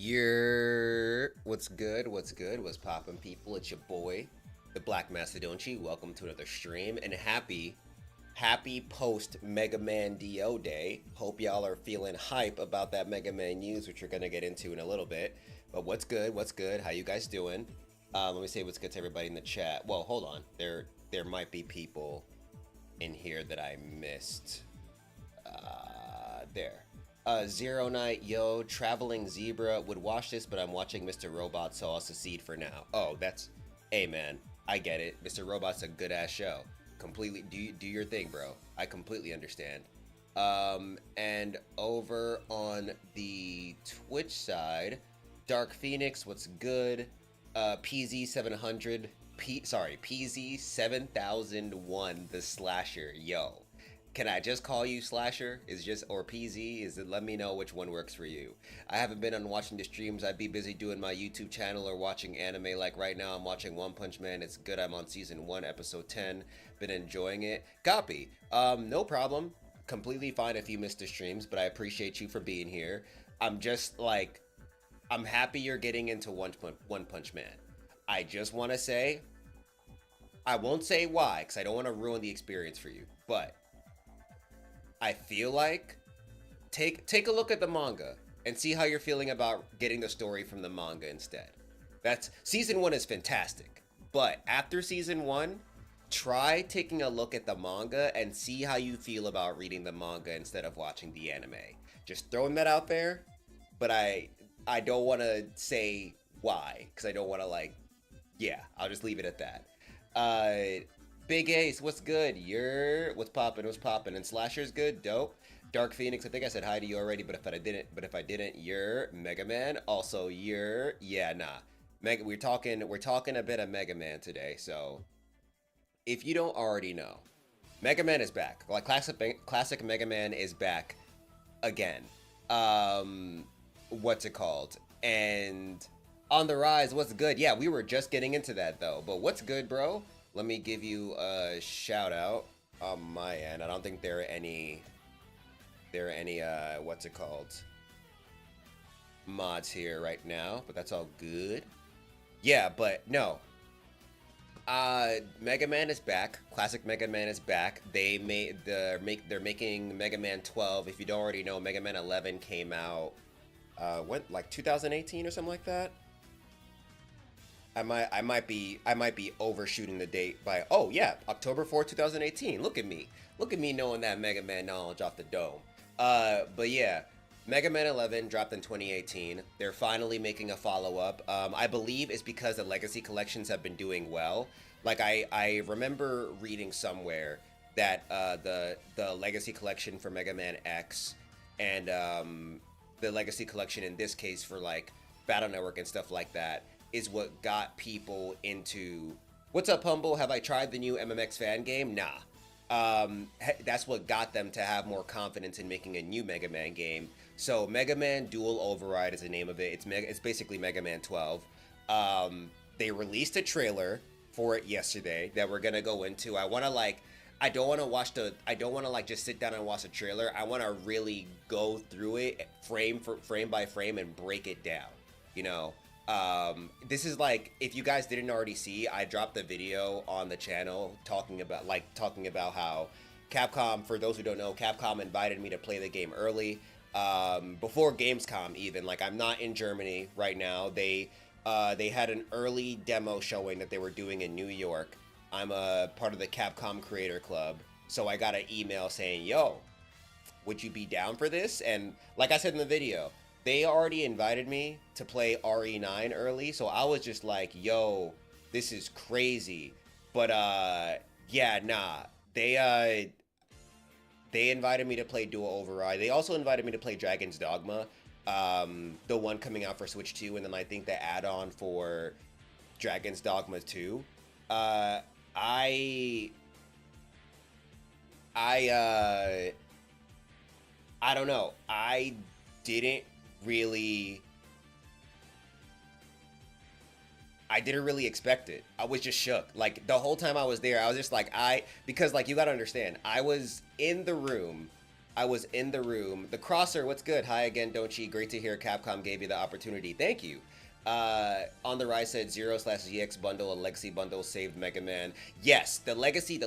What's good? What's good? What's poppin', people? It's your boy, the Black Mastadonte. Welcome to another stream and happy post Mega Man DO day. Hope y'all are feeling hype about that Mega Man news, which we're gonna get into in a little bit. But what's good? What's good? How you guys doing? Let me say what's good to everybody in the chat. Well, hold on. There might be people in here that I missed. There. Zero Night, yo, Traveling Zebra would watch this, but I'm watching Mr. Robot, so I'll secede for now. Oh, hey man, I get it. Mr. Robot's a good ass show. Completely, do your thing, bro. I completely understand. And over on the Twitch side, Dark Phoenix, what's good? PZ700, PZ7001, the slasher, yo. Can I just call you Slasher? Or PZ? Let me know which one works for you. I haven't been on watching the streams. I'd be busy doing my YouTube channel or watching anime. Like right now, I'm watching One Punch Man. It's good. I'm on season 1, episode 10. Been enjoying it. Copy. No problem. Completely fine if you missed the streams, but I appreciate you for being here. I'm just like, I'm happy you're getting into One Punch Man. I just want to say, I won't say why, because I don't want to ruin the experience for you, but I feel like take a look at the manga and see how you're feeling about getting the story from the manga instead. Season 1 is fantastic, but after season 1, try taking a look at the manga and see how you feel about reading the manga instead of watching the anime. Just throwing that out there, but I don't want to say why, because I don't want to I'll just leave it at that. Big Ace, what's good? What's poppin'? And Slasher's good, dope. Dark Phoenix, I think I said hi to you already, but if I didn't, you're Mega Man. Also, we're talking a bit of Mega Man today. So, if you don't already know, Mega Man is back. Like classic Mega Man is back again. What's it called? And on the rise, what's good? Yeah, we were just getting into that though. But what's good, bro? Let me give you a shout out on my end. I don't think there are any what's it called, mods here right now, but that's all good. Yeah, but no. Mega Man is back. Classic Mega Man is back. They're making Mega Man 12. If you don't already know, Mega Man 11 came out like 2018 or something like that. I might be overshooting the date by October 4th, 2018. Look at me knowing that Mega Man knowledge off the dome. But yeah, Mega Man 11 dropped in 2018. They're finally making a follow-up. I believe it's because the Legacy collections have been doing well. Like I remember reading somewhere that the Legacy collection for Mega Man X and the Legacy collection in this case for like Battle Network and stuff like that is what got people into. What's up, Humble? Have I tried the new MMX fan game? Nah. That's what got them to have more confidence in making a new Mega Man game. So Mega Man Dual Override is the name of it. It's basically Mega Man 12. They released a trailer for it yesterday that we're gonna go into. I don't want to just sit down and watch the trailer. I want to really go through it frame by frame and break it down. You know. This is like, if you guys didn't already see, I dropped a video on the channel talking about how Capcom, for those who don't know, Capcom invited me to play the game early, before Gamescom even. Like, I'm not in Germany right now. They had an early demo showing that they were doing in New York. I'm a part of the Capcom Creator Club, so I got an email saying, yo, would you be down for this? And like I said in the video, they already invited me to play RE9 early, so I was just like, yo, this is crazy. But yeah, nah. They invited me to play Dual Override. They also invited me to play Dragon's Dogma, the one coming out for Switch 2, and then I think the add-on for Dragon's Dogma 2. I don't know. I didn't really expect it. I was just shook. Like, the whole time I was there, I was just like, because like, you gotta understand, I was in the room I was in the room. The Crosser, what's good? Hi again, don't cheat. Great to hear Capcom gave you the opportunity. Thank you. On the rise said Zero/ZX bundle and Legacy bundle saved Mega Man. Yes, the Legacy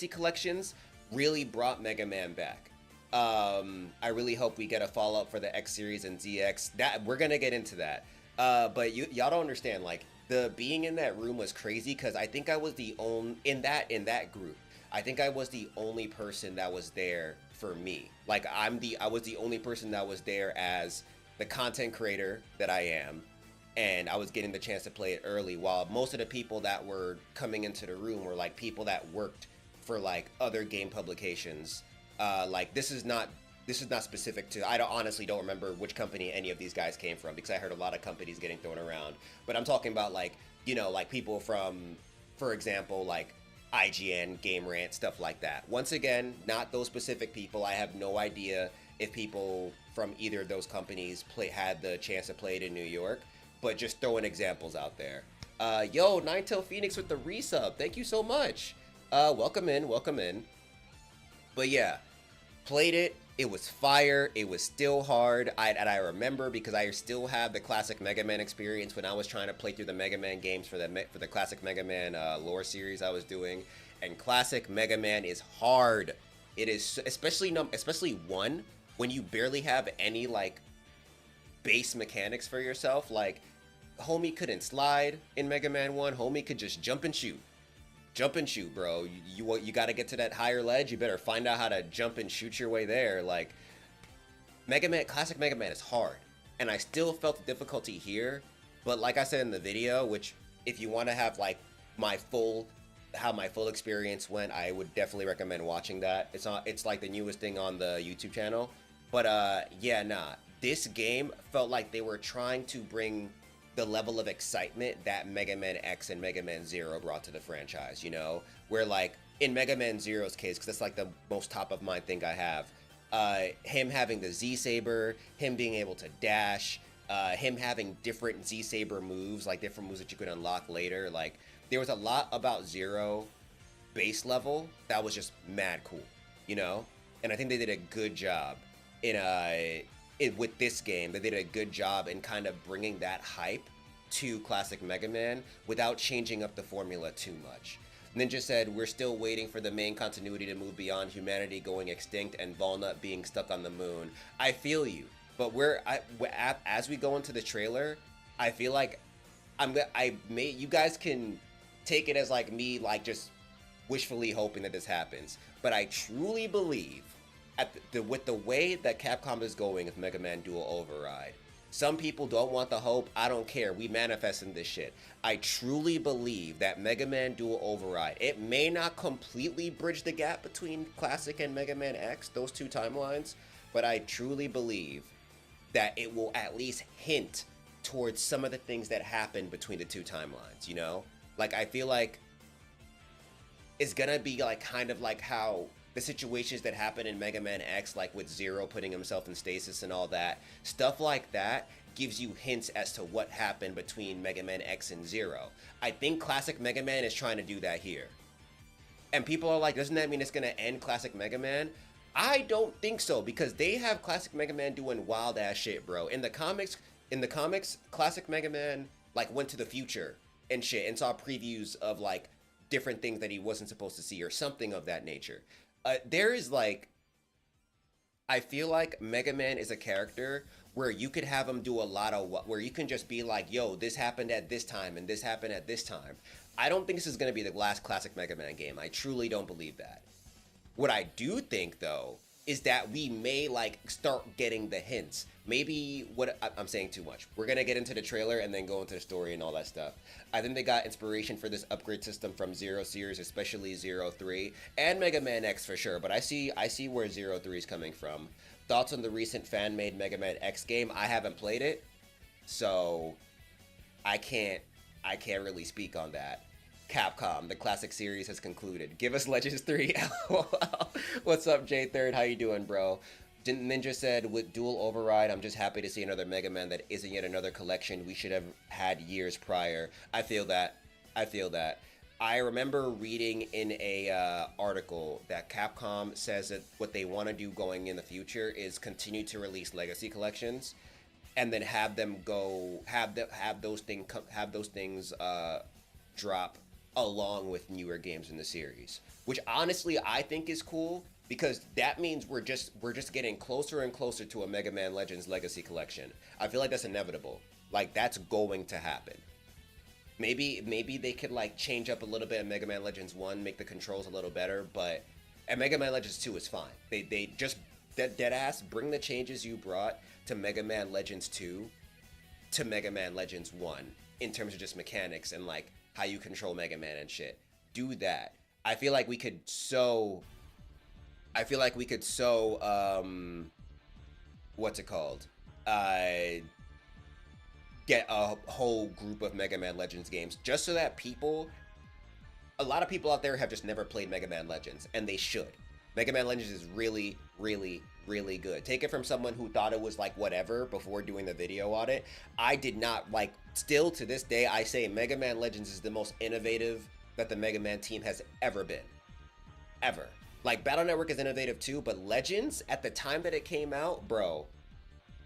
collections really brought Mega Man back. I really hope we get a follow-up for the X series and ZX. That we're gonna get into that. But y'all don't understand. Like the being in that room was crazy because I think I was the only in that group. I think I was the only person that was there for me. Like I was the only person that was there as the content creator that I am, and I was getting the chance to play it early. While most of the people that were coming into the room were like people that worked for like other game publications. Like this is not specific to. I honestly don't remember which company any of these guys came from because I heard a lot of companies getting thrown around. But I'm talking about like like people from, for example, like IGN, Game Rant, stuff like that. Once again, not those specific people. I have no idea if people from either of those companies had the chance to play it in New York, but just throwing examples out there. Yo, Ninetail Phoenix with the resub. Thank you so much. Welcome in, welcome in. But yeah, played it. It was fire. It was still hard. And I remember because I still have the classic Mega Man experience when I was trying to play through the Mega Man games for the classic Mega Man lore series I was doing. And classic Mega Man is hard. It is especially one when you barely have any like base mechanics for yourself. Like homie couldn't slide in Mega Man 1. Homie could just jump and shoot. Jump and shoot, bro. You got to get to that higher ledge. You better find out how to jump and shoot your way there. Like classic Mega Man is hard, and I still felt the difficulty here. But like I said in the video, which if you want to have like how my full experience went, I would definitely recommend watching that. It's like the newest thing on the YouTube channel. But yeah, nah. This game felt like they were trying to bring the level of excitement that Mega Man X and Mega Man Zero brought to the franchise, where like in Mega Man Zero's case, because that's like the most top of mind thing I have, him having the Z-Saber, him being able to dash, him having different Z-Saber moves, like different moves that you could unlock later. Like there was a lot about Zero base level that was just mad cool, and I think they did a good job with this game. They did a good job in kind of bringing that hype to classic Mega Man without changing up the formula too much. Ninja said, we're still waiting for the main continuity to move beyond humanity going extinct and Volnut being stuck on the moon. I feel you, but as we go into the trailer, I feel like you guys can take it as like me like just wishfully hoping that this happens, but I truly believe with the way that Capcom is going with Mega Man Dual Override, some people don't want the hope. I don't care. We manifesting this shit. I truly believe that Mega Man Dual Override, it may not completely bridge the gap between Classic and Mega Man X, those two timelines, but I truly believe that it will at least hint towards some of the things that happen between the two timelines, Like, I feel like it's gonna be like kind of like how the situations that happen in Mega Man X, like with Zero putting himself in stasis and all that, stuff like that gives you hints as to what happened between Mega Man X and Zero. I think classic Mega Man is trying to do that here. And people are like, doesn't that mean it's gonna end classic Mega Man? I don't think so, because they have classic Mega Man doing wild ass shit, bro. In the comics, classic Mega Man like went to the future and shit and saw previews of like different things that he wasn't supposed to see or something of that nature. There is like, I feel like Mega Man is a character where you could have him do a lot of where you can just be like, yo, this happened at this time and this happened at this time. I don't think this is going to be the last classic Mega Man game. I truly don't believe that. What I do think though is that we may like start getting the hints. Maybe I'm saying too much. We're gonna get into the trailer and then go into the story and all that stuff. I think they got inspiration for this upgrade system from Zero series, especially Zero 3 and Mega Man X for sure. But I see where Zero 3 is coming from. Thoughts on the recent fan-made Mega Man X game? I haven't played it, so I can't really speak on that. Capcom, the classic series has concluded. Give us Legends 3. What's up, J3rd? How you doing, bro? Ninja said, with Dual Override, I'm just happy to see another Mega Man that isn't yet another collection we should have had years prior. I feel that. I remember reading in a article that Capcom says that what they want to do going in the future is continue to release legacy collections, and then have them go have those things drop along with newer games in the series, which honestly I think is cool because that means we're just getting closer and closer to a Mega Man Legends Legacy Collection. I feel like that's inevitable. Like that's going to happen. Maybe they could like change up a little bit in Mega Man Legends 1, make the controls a little better, but and Mega Man Legends 2 is fine. They just dead ass bring the changes you brought to Mega Man Legends 2 to Mega Man Legends 1 in terms of just mechanics and like how you control Mega Man and shit. Do that. I feel like we could so I feel like we could so what's it called? Get a whole group of Mega Man Legends games just so that a lot of people out there have just never played Mega Man Legends, and they should. Mega Man Legends is really, really, really good. Take it from someone who thought it was like whatever before doing the video on it. I did not like, still to this day, I say Mega Man Legends is the most innovative that the Mega Man team has ever been. Ever. Like, Battle Network is innovative too, but Legends, at the time that it came out, bro,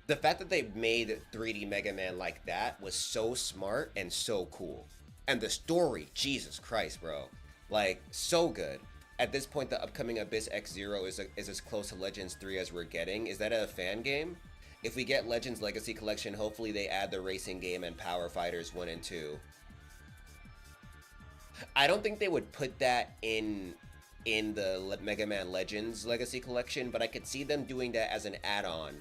the fact that they made 3D Mega Man like that was so smart and so cool. And the story, Jesus Christ, bro. Like, so good. At this point, the upcoming Abyss X Zero is as close to Legends 3 as we're getting. Is that a fan game? If we get Legends Legacy Collection, hopefully they add the racing game and Power Fighters 1 and 2. I don't think they would put that in the Mega Man Legends Legacy Collection, but I could see them doing that as an add-on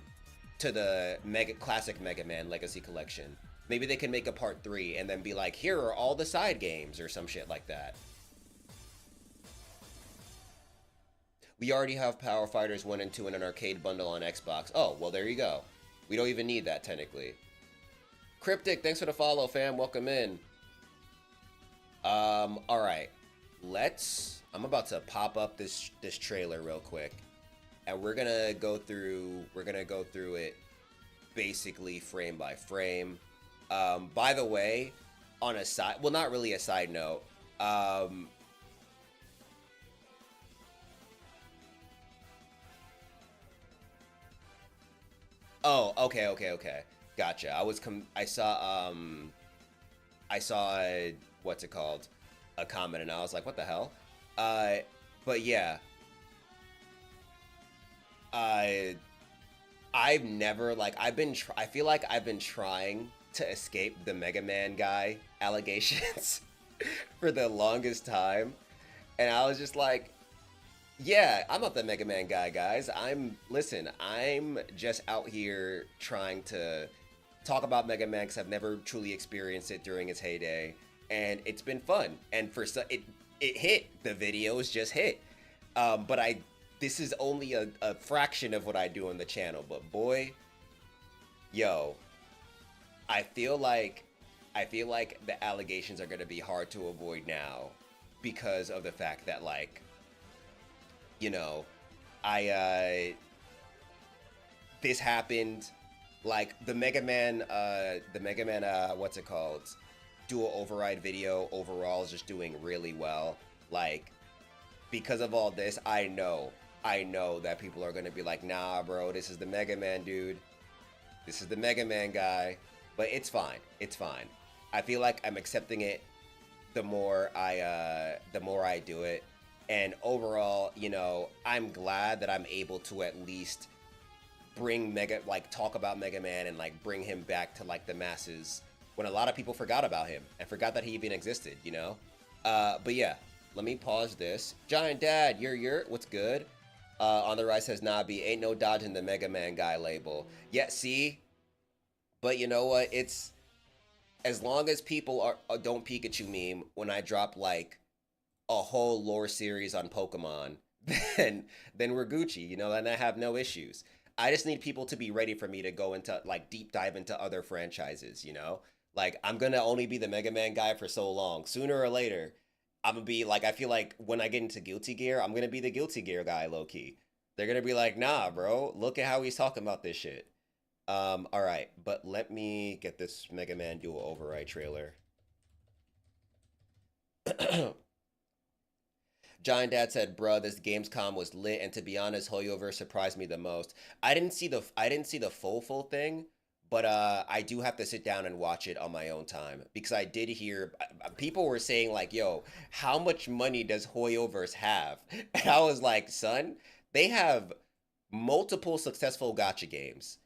to the classic Mega Man Legacy Collection. Maybe they can make a part 3 and then be like, here are all the side games or some shit like that. We already have Power Fighters 1 and 2 in an arcade bundle on Xbox. Oh, well, there you go. We don't even need that, technically. Cryptic, thanks for the follow, fam. Welcome in. Alright. I'm about to pop up this trailer real quick. And we're gonna go through it basically frame by frame. By the way, on a side, well, not really a side note, oh, okay. Gotcha. I saw what's it called? A comment and I was like, what the hell? But yeah. I've never like I feel like I've been trying to escape the Mega Man guy allegations for the longest time. And I was just like, yeah, I'm not the Mega Man guy, guys. I'm just out here trying to talk about Mega Man because I've never truly experienced it during its heyday, and it's been fun. And it hit. The videos just hit. But this is only a fraction of what I do on the channel. But boy, yo, I feel like the allegations are gonna be hard to avoid now because of the fact that like, you know, this happened, like the Mega Man what's it called, dual override video overall is just doing really well. Like, because of all this, I know that people are gonna be like, nah bro, this is the Mega Man dude, this is the Mega Man guy. But it's fine, I feel like I'm accepting it the more I do it. And overall, you know, I'm glad that I'm able to at least talk about Mega Man and like bring him back to like the masses when a lot of people forgot about him and forgot that he even existed, you know? But yeah, let me pause this. Giant Dad, you're what's good? On the right says Nabi, ain't no dodging the Mega Man guy label. Yeah, see? But you know what? It's as long as people don't Pikachu meme when I drop like a whole lore series on Pokemon, then we're Gucci, you know, and I have no issues. I just need people to be ready for me to go into like deep dive into other franchises, you know? Like I'm gonna only be the Mega Man guy for so long. Sooner or later, I'm gonna be like, I feel like when I get into Guilty Gear, I'm gonna be the Guilty Gear guy, low key. They're gonna be like, nah, bro, look at how he's talking about this shit. Alright, but let me get this Mega Man Dual Override trailer. Giant Dad said, "Bruh, this Gamescom was lit, and to be honest, Hoyoverse surprised me the most. I didn't see the full thing, but I do have to sit down and watch it on my own time because I did hear people were saying like, 'Yo, how much money does Hoyoverse have?'" And I was like, "Son, they have multiple successful gotcha games.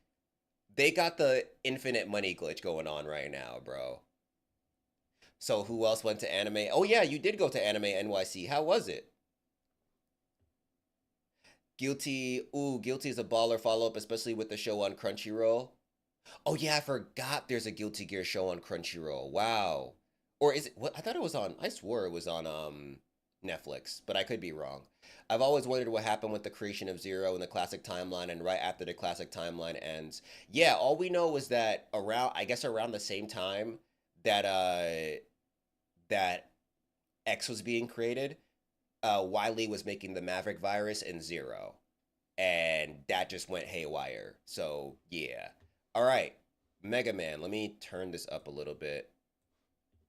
They got the infinite money glitch going on right now, bro." So who else went to anime? Oh yeah, you did go to Anime NYC. How was it? Guilty. Ooh, Guilty is a baller follow up, especially with the show on Crunchyroll. Oh yeah, I forgot there's a Guilty Gear show on Crunchyroll. Wow. Or is it what I thought it was on I swore it was on Netflix, but I could be wrong. I've always wondered what happened with the creation of Zero in the classic timeline and right after the classic timeline ends. Yeah, all we know is that around I guess around the same time that that X was being created, Wiley was making the Maverick virus in Zero, and that just went haywire. So yeah. All right, Mega Man. Let me turn this up a little bit,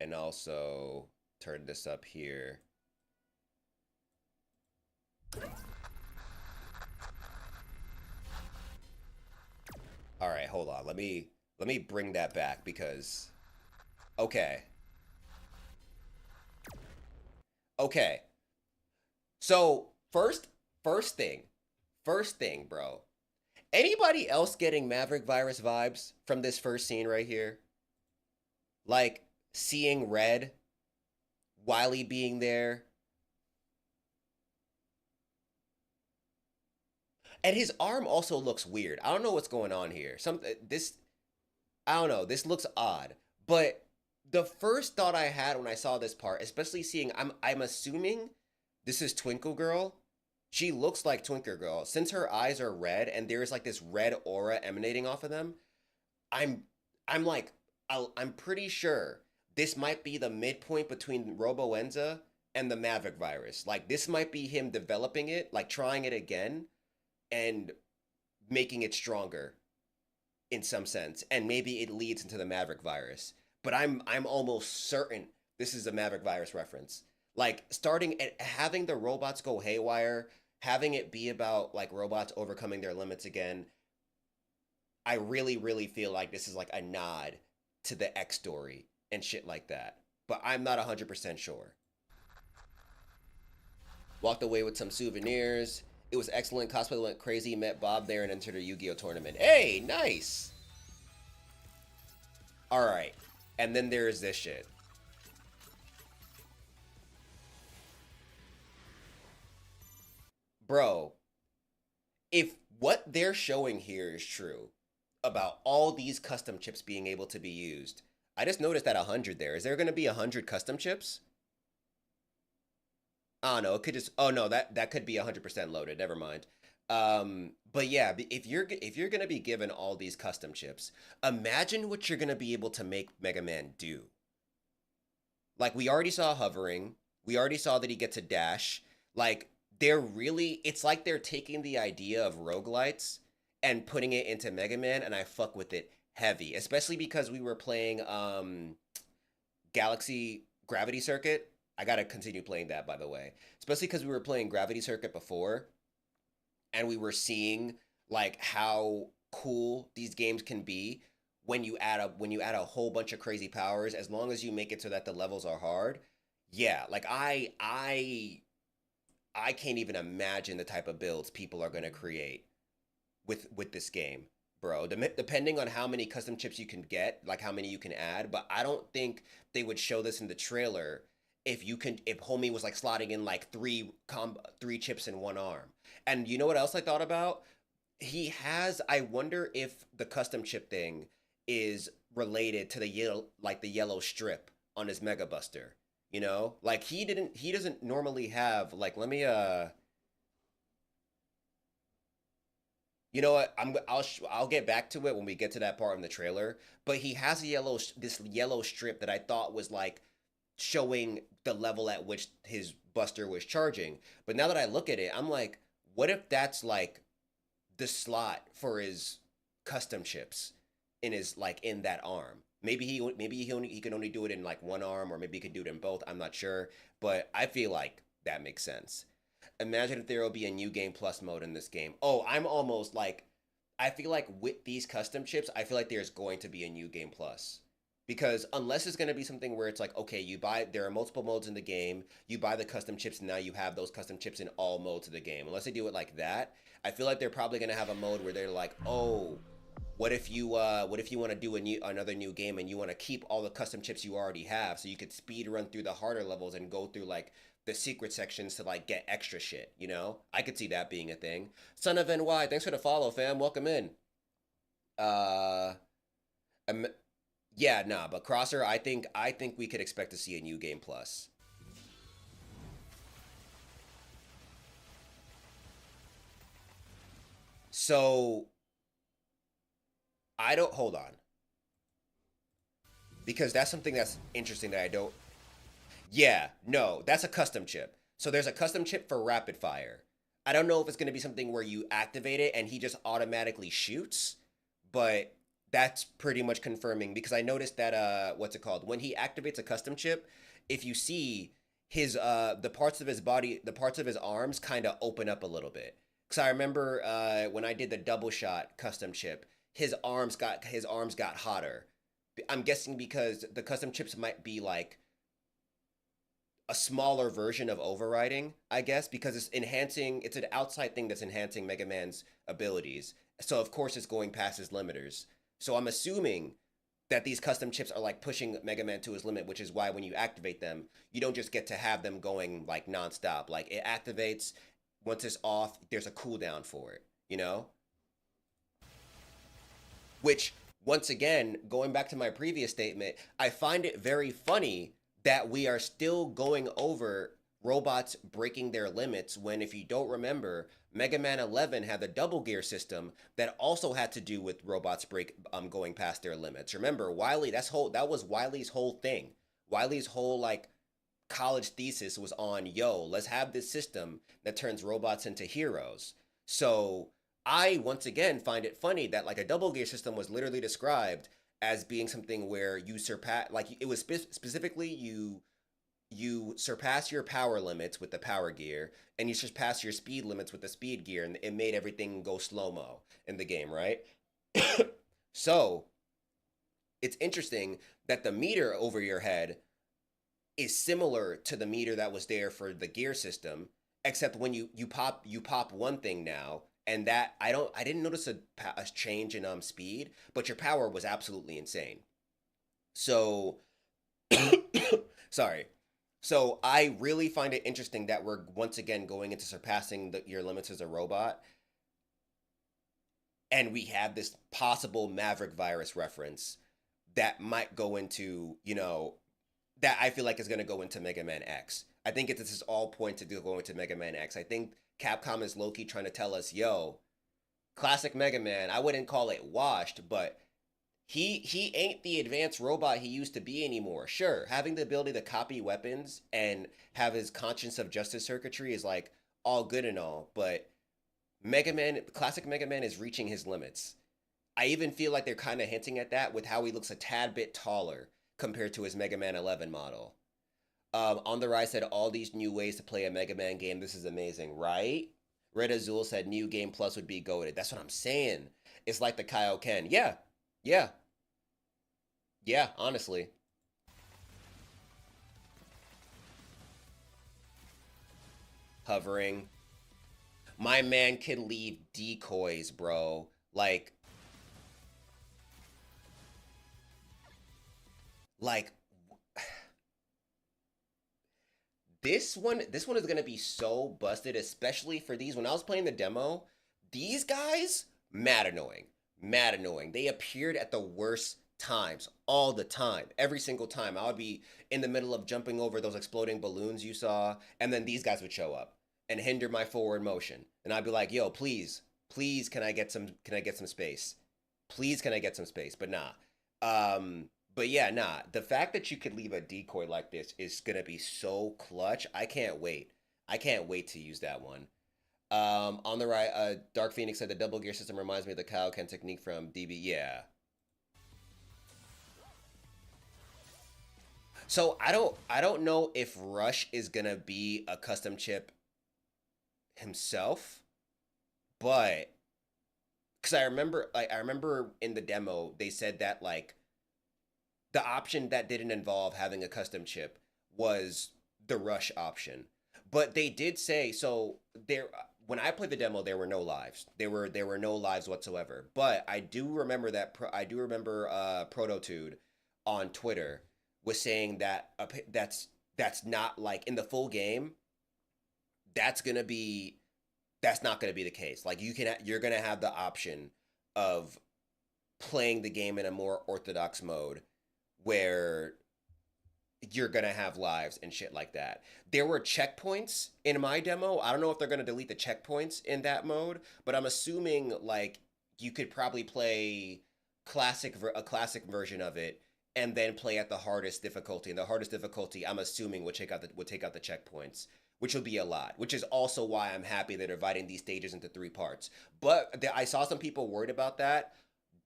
and also turn this up here. All right, hold on. Let me bring that back because okay, okay. So first thing, bro. Anybody else getting Maverick virus vibes from this first scene right here? Like seeing red, Wiley being there, and his arm also looks weird. I don't know what's going on here. Some this I don't know. This looks odd, but the first thought I had when I saw this part, especially seeing, I'm assuming this is Twinkle Girl. She looks like Twinkle Girl since her eyes are red and there's like this red aura emanating off of them. I'm I'm like I'm pretty sure this might be the midpoint between Roboenza and the Maverick virus. Like this might be him developing it, like trying it again and making it stronger in some sense, and maybe it leads into the Maverick virus. But I'm almost certain this is a Maverick virus reference. Like starting at having the robots go haywire, having it be about like robots overcoming their limits again. I really feel like this is like a nod to the X story and shit like that. But I'm not 100% sure. Walked away with some souvenirs. It was excellent. Cosplay went crazy. Met Bob there and entered a Yu-Gi-Oh tournament. Hey, nice. All right. And then there's this shit. Bro, if what they're showing here is true about all these custom chips being able to be used, I just noticed that 100 there. Is there going to be 100 custom chips? I don't know. It could just. Oh no, that could be 100% loaded. Never mind. But yeah, if you're gonna be given all these custom chips, imagine what you're gonna be able to make Mega Man do. Like we already saw hovering, we already saw that he gets a dash. Like it's like they're taking the idea of roguelites and putting it into Mega Man, and I fuck with it heavy, especially because we were playing Galaxy Gravity Circuit. I gotta continue playing that, by the way. Especially because we were playing Gravity Circuit before, and we were seeing like how cool these games can be when you add a whole bunch of crazy powers, as long as you make it so that the levels are hard. Yeah, like I can't even imagine the type of builds people are gonna create with this game, bro. Depending on how many custom chips you can get, like how many you can add, but I don't think they would show this in the trailer if homie was like slotting in like three chips in one arm. And you know what else I thought about? I wonder if the custom chip thing is related to the yellow strip on his Mega Buster. Like he doesn't normally have like let me you know what? I'll get back to it when we get to that part in the trailer. But he has this yellow strip that I thought was like showing the level at which his Buster was charging. But now that I look at it, I'm like, what if that's like the slot for his custom chips in that arm? Maybe he can only do it in like one arm, or maybe he can do it in both. I'm not sure, but I feel like that makes sense. Imagine if there will be a new game plus mode in this game. Oh, I'm almost like, I feel like with these custom chips, I feel like there's going to be a new game plus. Because unless it's going to be something where it's like, okay, there are multiple modes in the game, you buy the custom chips, and now you have those custom chips in all modes of the game. Unless they do it like that, I feel like they're probably going to have a mode where they're like, oh, what if you want to do another new game and you want to keep all the custom chips you already have, so you could speed run through the harder levels and go through like the secret sections to like get extra shit, you know? I could see that being a thing. Son of NY, thanks for the follow, fam. Welcome in. Uh um, yeah, nah, but Crosser, I think we could expect to see a new game plus. So I don't hold on, because that's something that's interesting that I don't. Yeah, no, that's a custom chip. So there's a custom chip for rapid fire. I don't know if it's going to be something where you activate it and he just automatically shoots, but that's pretty much confirming, because I noticed that what's it called? When he activates a custom chip, if you see his the parts of his body, the parts of his arms kind of open up a little bit. Cuz I remember when I did the double shot custom chip, his arms got hotter. I'm guessing because the custom chips might be like a smaller version of overriding, I guess, because it's an outside thing that's enhancing Mega Man's abilities. So of course it's going past his limiters. So I'm assuming that these custom chips are like pushing Mega Man to his limit, which is why when you activate them, you don't just get to have them going like nonstop. Like it activates, once it's off, there's a cooldown for it, you know? Which, once again, going back to my previous statement, I find it very funny that we are still going over robots breaking their limits when, if you don't remember, Mega Man 11 had the double gear system that also had to do with robots going past their limits. Remember, that was Wily's whole thing. Wily's whole like college thesis was on, yo, let's have this system that turns robots into heroes. So I once again find it funny that like a double gear system was literally described as being something where you surpass, like it was specifically you surpass your power limits with the power gear, and you surpass your speed limits with the speed gear, and it made everything go slow mo in the game, right? So it's interesting that the meter over your head is similar to the meter that was there for the gear system, except when you pop one thing now, and that I didn't notice a change in speed, but your power was absolutely insane. So sorry. So I really find it interesting that we're once again going into surpassing your limits as a robot, and we have this possible Maverick virus reference that might go into, that I feel like is going to go into Mega Man X. I think this is all pointed to go into Mega Man X. I think Capcom is low-key trying to tell us, yo, classic Mega Man, I wouldn't call it washed, but he ain't the advanced robot he used to be anymore. Sure, having the ability to copy weapons and have his conscience of justice circuitry is like all good and all, but classic Mega Man is reaching his limits. I even feel like they're kind of hinting at that with how he looks a tad bit taller compared to his Mega Man 11 model. On the Rise said all these new ways to play a Mega Man game. This is amazing, right? Red Azul said new game plus would be goaded. That's what I'm saying. It's like the Kaioken. Yeah, yeah, yeah. Honestly, hovering. My man can leave decoys, bro. Like this one is gonna be so busted, especially for these. When I was playing the demo, these guys, mad annoying, mad annoying. They appeared at the worst times all the time, every single time. I would be in the middle of jumping over those exploding balloons you saw, and then these guys would show up and hinder my forward motion, and I'd be like, "Yo, please, please, can I get some space? Please, can I get some space?" But nah. But yeah, nah. The fact that you could leave a decoy like this is gonna be so clutch. I can't wait. I can't wait to use that one. On the right, Dark Phoenix said the double gear system reminds me of the Kaioken technique from DB. Yeah, So I don't know if Rush is gonna be a custom chip himself, but because I remember in the demo they said that like the option that didn't involve having a custom chip was the Rush option. But they did say so there when I played the demo there were no lives. There were no lives whatsoever. But I do remember I do remember Prototude on Twitter was saying that that's not like in the full game that's going to be that's not going to be the case. Like you're going to have the option of playing the game in a more orthodox mode where you're gonna have lives and shit like that. There were checkpoints in my demo. I don't know if they're gonna delete the checkpoints in that mode, but I'm assuming like you could probably play a classic version of it and then play at the hardest difficulty. And the hardest difficulty, I'm assuming, would take out the checkpoints, which will be a lot. Which is also why I'm happy they're dividing these stages into three parts. But I saw some people worried about that.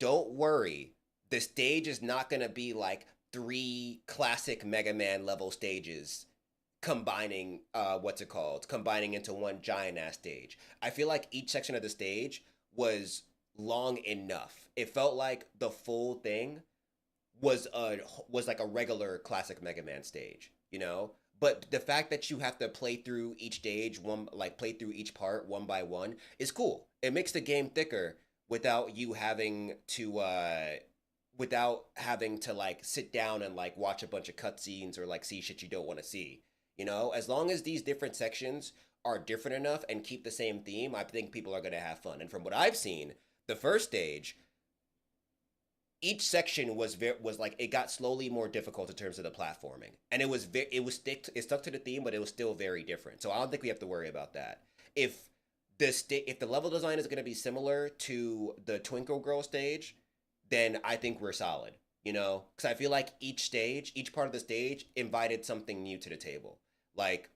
Don't worry, the stage is not going to be like three classic Mega Man level stages combining combining into one giant ass stage. I feel like each section of the stage was long enough. It felt like the full thing was like a regular classic Mega Man stage, you know? But the fact that you have to play through each stage play through each part one by one is cool. It makes the game thicker without you having to like sit down and like watch a bunch of cutscenes or like see shit you don't want to see. You know, as long as these different sections are different enough and keep the same theme, I think people are gonna have fun. And from what I've seen, the first stage, each section was like it got slowly more difficult in terms of the platforming, and it stuck to the theme, but it was still very different. So I don't think we have to worry about that. If if the level design is going to be similar to the Twinkle Girl stage, then I think we're solid. You know, because I feel like each part of the stage invited something new to the table. Like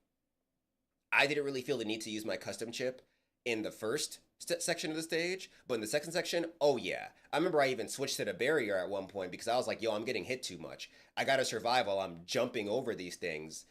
I didn't really feel the need to use my custom chip in the first section of the stage, but in the second section, oh yeah. I remember I even switched to the barrier at one point because I was like, yo, I'm getting hit too much. I gotta survive while I'm jumping over these things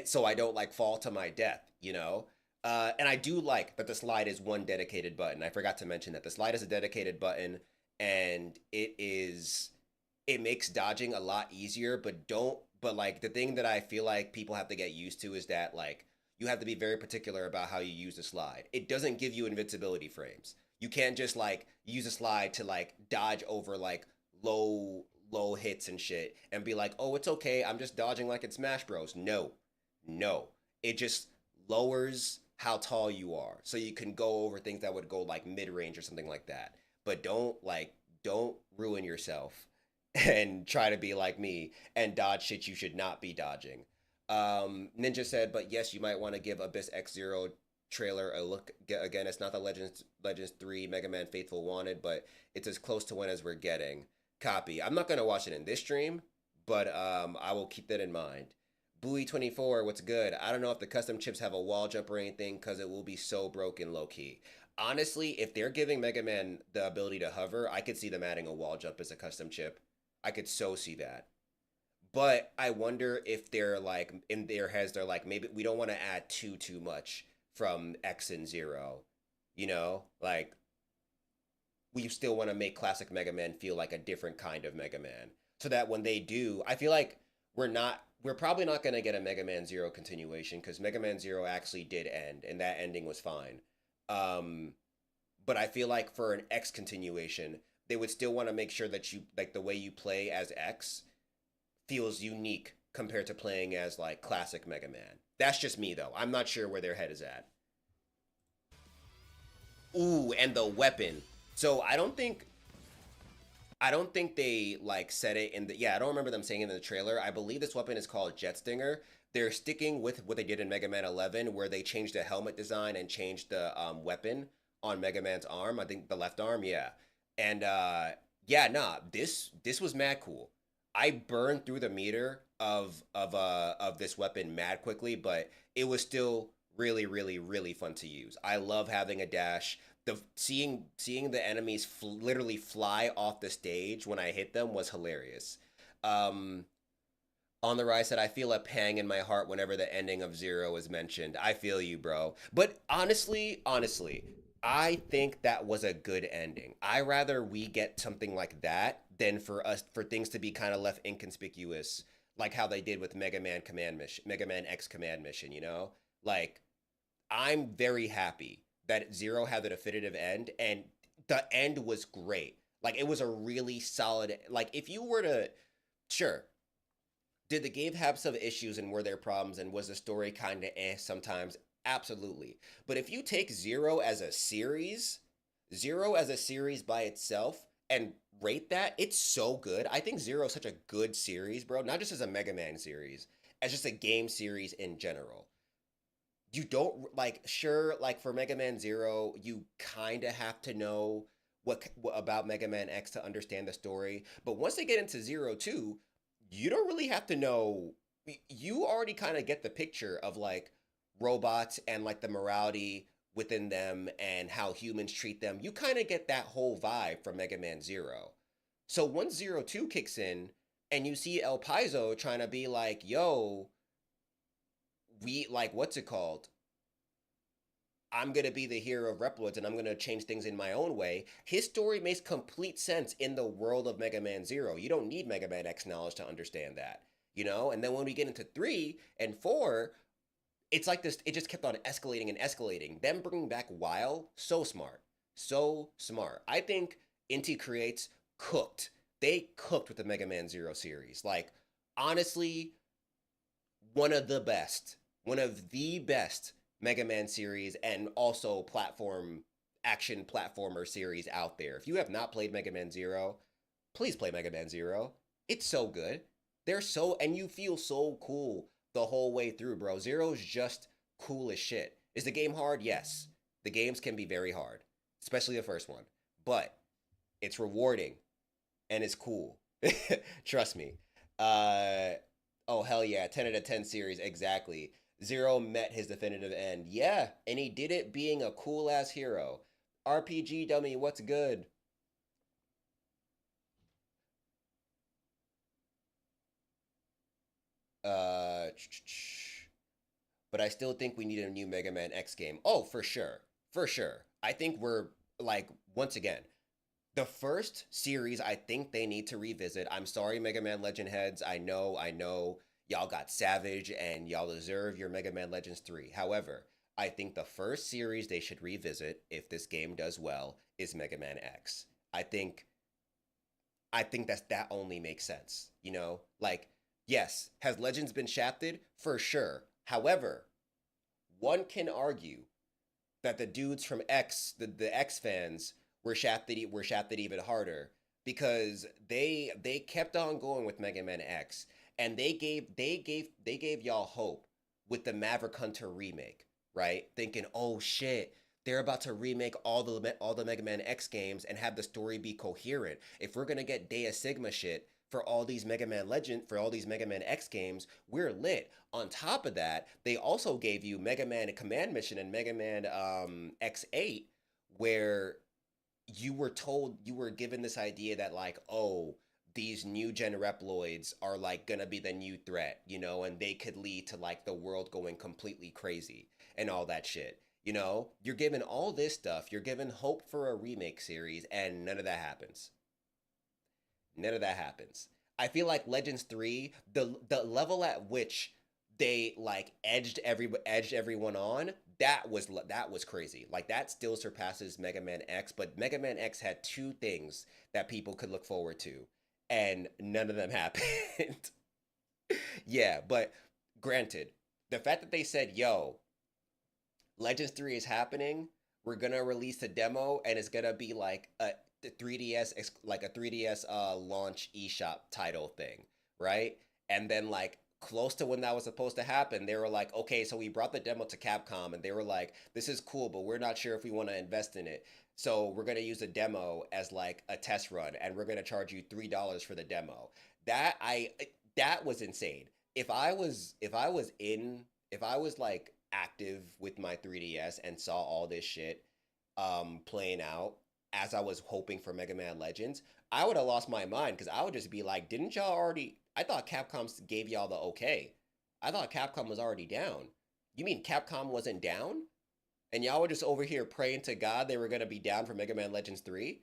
so I don't like fall to my death, you know? And I do like that the slide is one dedicated button. I forgot to mention that the slide is a dedicated button and it makes dodging a lot easier, but like the thing that I feel like people have to get used to is that like you have to be very particular about how you use the slide. It doesn't give you invincibility frames. You can't just like use a slide to like dodge over like low hits and shit and be like, "Oh, it's okay. I'm just dodging like in Smash Bros." No. No. It just lowers how tall you are so you can go over things that would go like mid-range or something like that. But don't ruin yourself and try to be like me and dodge shit you should not be dodging. Ninja said, but yes, you might want to give Abyss X Zero trailer a look again. It's not the Legends 3 Mega Man Faithful wanted, but it's as close to one as we're getting. Copy. I'm not gonna watch it in this stream, but I will keep that in mind. Bowie24, what's good? I don't know if the custom chips have a wall jump or anything because it will be so broken low key. Honestly, if they're giving Mega Man the ability to hover, I could see them adding a wall jump as a custom chip. I could so see that. But I wonder if they're like in their heads, they're like, maybe we don't want to add too much from X and Zero. You know, like we still want to make classic Mega Man feel like a different kind of Mega Man. So that when they do, I feel like we're probably not gonna get a Mega Man Zero continuation because Mega Man Zero actually did end, and that ending was fine. Um, but I feel like for an X continuation, they would still want to make sure that you like the way you play as X feels unique compared to playing as like classic Mega Man. That's just me though. I'm not sure where their head is at. Ooh, and the weapon. So I don't think they like said it in the yeah, I don't remember them saying it in the trailer. I believe this weapon is called Jet Stinger. They're sticking with what they did in Mega Man 11 where they changed the helmet design and changed the weapon on Mega Man's arm. I think the left arm, yeah. And yeah, nah, this was mad cool. I burned through the meter of this weapon mad quickly, but it was still really fun to use. I love having a dash. The seeing the enemies literally fly off the stage when I hit them was hilarious. Um, On the Rise said, I feel a pang in my heart whenever the ending of Zero is mentioned. I feel you, bro. But honestly, I think that was a good ending. I rather we get something like that than for things to be kind of left inconspicuous, like how they did with Mega Man X Command Mission. Like I'm very happy that Zero had the definitive end, and the end was great. Like it was a really solid. Like if you were to, sure, did the game have some issues and were there problems and was the story kind of sometimes? Absolutely. But if you take Zero as a series by itself and rate that, it's so good. I think Zero is such a good series, bro. Not just as a Mega Man series, as just a game series in general. You don't like sure like for Mega Man Zero, you kind of have to know what about Mega Man X to understand the story. But once they get into Zero 2, you don't really have to know. You already kind of get the picture of like robots and like the morality within them and how humans treat them. You kind of get that whole vibe from Mega Man Zero. So once Zero 2 kicks in and you see El Paizo trying to be like, yo, we like what's it called? I'm gonna be the hero of Reploids and I'm gonna change things in my own way. His story makes complete sense in the world of Mega Man Zero. You don't need Mega Man X knowledge to understand that. And then when we get into 3 and 4, it's like this. It just kept on escalating and escalating. Them bringing back Weil, so smart, so smart. I think Inti Creates cooked. They cooked with the Mega Man Zero series. Like honestly, one of the best Mega Man series and also action platformer series out there. If you have not played Mega Man Zero, please play Mega Man Zero. It's so good. And you feel so cool the whole way through, bro. Zero's just cool as shit. Is the game hard? Yes. The games can be very hard, especially the first one. But it's rewarding and it's cool. Trust me. Uh oh hell yeah, 10 out of 10 series exactly. Zero met his definitive end. Yeah, and he did it being a cool ass hero. RPG dummy, what's good? Uh but I still think we need a new Mega Man X game. Oh, for sure. For sure. I think we're like once again, the first series I think they need to revisit. I'm sorry, Mega Man Legend heads. I know, y'all got savage and y'all deserve your Mega Man Legends 3. However, I think the first series they should revisit if this game does well is Mega Man X. I think that only makes sense. Like yes, has Legends been shafted? For sure. However, one can argue that the dudes from the X fans were shafted even harder because they kept on going with Mega Man X and they gave y'all hope with the Maverick Hunter remake, right? Thinking, "Oh shit, they're about to remake all the Mega Man X games and have the story be coherent. If we're going to get Deus Sigma shit for all these Mega Man X games, we're lit." On top of that, they also gave you Mega Man Command Mission and Mega Man X8 where you were given this idea that like, oh, these new gen Reploids are like gonna be the new threat, and they could lead to like the world going completely crazy and all that shit. You're given all this stuff, you're given hope for a remake series, and none of that happens. None of that happens. I feel like Legends 3, the level at which they like edged everyone on, that was crazy. Like that still surpasses Mega Man X, but Mega Man X had two things that people could look forward to and none of them happened. Yeah, but granted, the fact that they said, "Yo, Legends 3 is happening. We're gonna release a demo, and it's gonna be like a 3DS, like a 3DS launch eShop title thing, right?" And then like close to when that was supposed to happen, they were like, "Okay, so we brought the demo to Capcom, and they were like, this is cool, but we're not sure if we want to invest in it. So we're gonna use the demo as like a test run, and we're gonna charge you $3 for the demo." That was insane. If I was like active with my 3DS and saw all this shit playing out as I was hoping for Mega Man Legends, I would have lost my mind because I would just be like, didn't y'all already? I thought Capcom gave y'all the okay. I thought Capcom was already down. You mean Capcom wasn't down? And y'all were just over here praying to God they were gonna be down for Mega Man Legends 3?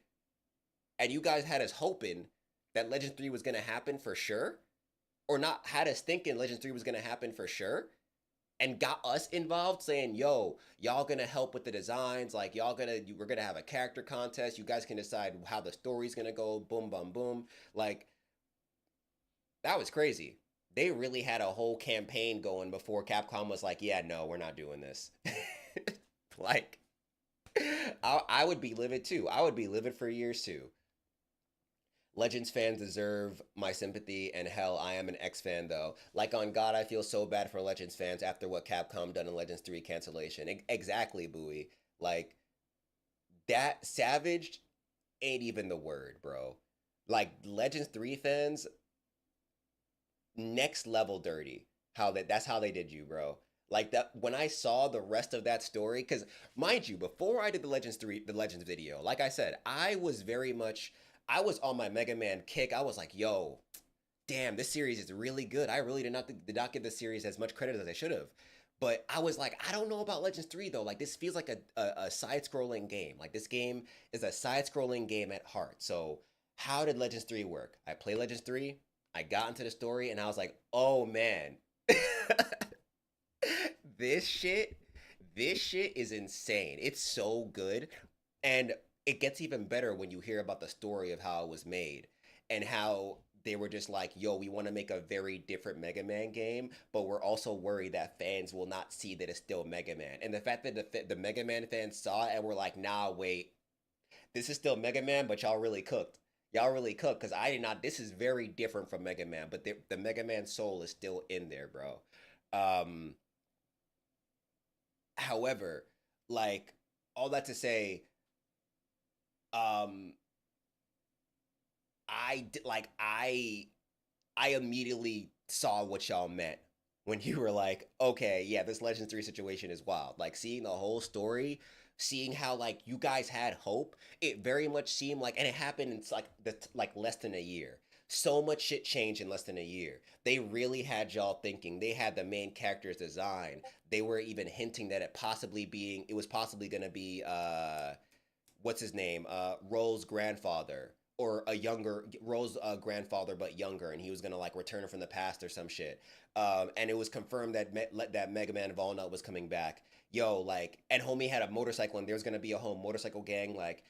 And you guys had us hoping that Legends 3 was gonna happen for sure? Or not had us thinking Legends 3 was gonna happen for sure? And got us involved saying, yo, y'all gonna help with the designs, like we're gonna have a character contest, you guys can decide how the story's gonna go, boom, boom, boom. Like, that was crazy. They really had a whole campaign going before Capcom was like, yeah, no, we're not doing this. Like, I would be livid too. I would be livid for years too. Legends fans deserve my sympathy, and hell, I am an X fan though. Like on God, I feel so bad for Legends fans after what Capcom done in Legends 3 cancellation. Exactly, Bowie. Like, that savaged ain't even the word, bro. Like, Legends 3 fans, next level dirty. That's how they did you, bro. Like that when I saw the rest of that story, because mind you, before I did the Legends video, like I said, I was on my Mega Man kick. I was like, yo, damn, this series is really good. I really did not give this series as much credit as I should have. But I was like, I don't know about Legends 3 though. Like this feels like a side-scrolling game. Like this game is a side-scrolling game at heart. So how did Legends 3 work? I played Legends 3, I got into the story, and I was like, oh man. this shit, this shit is insane. It's so good. And it gets even better when you hear about the story of how it was made and how they were just like, yo, we want to make a very different Mega Man game, but we're also worried that fans will not see that it's still Mega Man. And the fact that the Mega Man fans saw it and were like, nah, wait, this is still Mega Man, but y'all really cooked. Y'all really cooked because I did not. This is very different from Mega Man, but the Mega Man soul is still in there, bro. Um, However, like all that to say, um, like I immediately saw what y'all meant when you were like, okay, yeah, this Legends 3 situation is wild. Like seeing the whole story, seeing how like you guys had hope, it very much seemed like, and it happened in like less than a year. So much shit changed in less than a year. They really had y'all thinking. They had the main character's design. They were even hinting that it was possibly gonna be what's his name, Roll's grandfather, or a younger Roll's grandfather but younger, and he was gonna like return from the past or some shit. And it was confirmed that that Mega Man Volnut was coming back. Yo, like, and homie had a motorcycle, and there was gonna be a whole motorcycle gang. Like,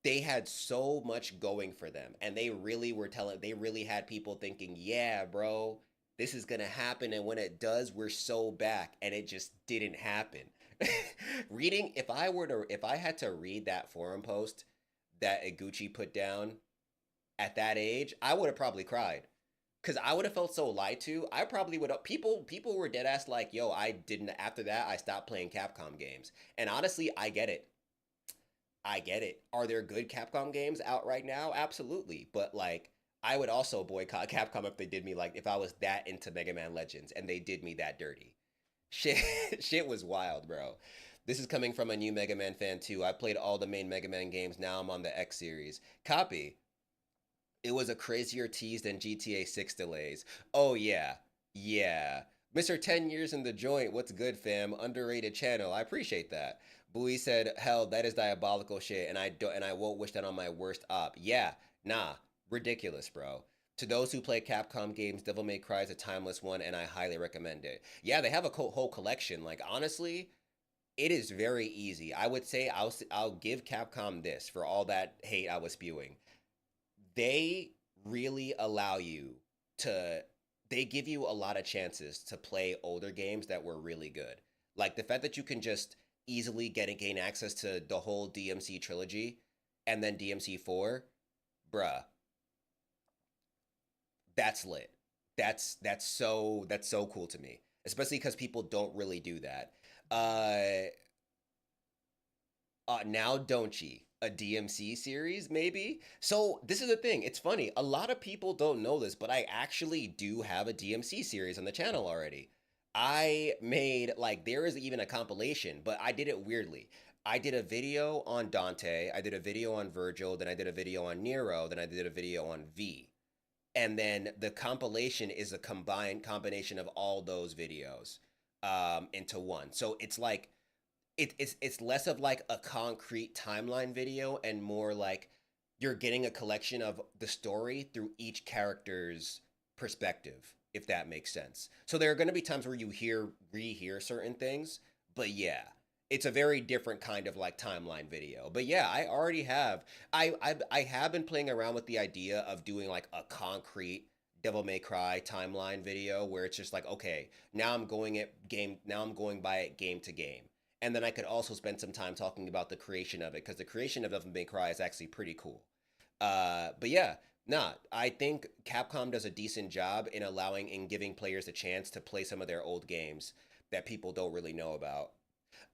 they had so much going for them, and they really had people thinking, yeah, bro, this is gonna happen, and when it does, we're so back, and it just didn't happen. Reading, if I had to read that forum post that Iguchi put down at that age, I would have probably cried. Cause I would have felt so lied to. I probably would have. People were dead ass like, yo, I didn't. After that, I stopped playing Capcom games. And honestly, I get it. I get it. Are there good Capcom games out right now? Absolutely. But like, I would also boycott Capcom if they did me like if I was that into Mega Man Legends and they did me that dirty. Shit, shit was wild, bro. This is coming from a new Mega Man fan too. I played all the main Mega Man games. Now I'm on the X series. Copy. It was a crazier tease than GTA 6 delays. Oh yeah. Yeah. Mr. 10 years in the joint. What's good, fam? Underrated channel. I appreciate that. Bowie said, "Hell, that is diabolical shit, and I won't wish that on my worst op." Yeah, nah, ridiculous, bro. To those who play Capcom games, Devil May Cry is a timeless one, and I highly recommend it. Yeah, they have a whole collection. Like honestly, it is very easy. I would say I'll give Capcom this for all that hate I was spewing. They really allow you to they give you a lot of chances to play older games that were really good. Like the fact that you can just easily gain access to the whole DMC trilogy and then DMC 4, bruh, that's lit. That's so cool to me, especially because people don't really do that. Uh, Now don't ye? A DMC series, maybe? So this is the thing. It's funny. A lot of people don't know this, but I actually do have a DMC series on the channel already. I made like there is even a compilation, but I did it weirdly. I did a video on Dante, I did a video on Virgil, then I did a video on Nero, then I did a video on V. and then the compilation is a combined combination of all those videos into one. So it's like it's less of like a concrete timeline video and more like you're getting a collection of the story through each character's perspective, if that makes sense. So there are going to be times where you rehear certain things, but yeah, it's a very different kind of like timeline video. But yeah, I already have I have been playing around with the idea of doing like a concrete Devil May Cry timeline video where it's just like, okay, now I'm going by it game to game. And then I could also spend some time talking about the creation of it because the creation of Devil May Cry is actually pretty cool. But yeah, nah, I think Capcom does a decent job in allowing and giving players a chance to play some of their old games that people don't really know about.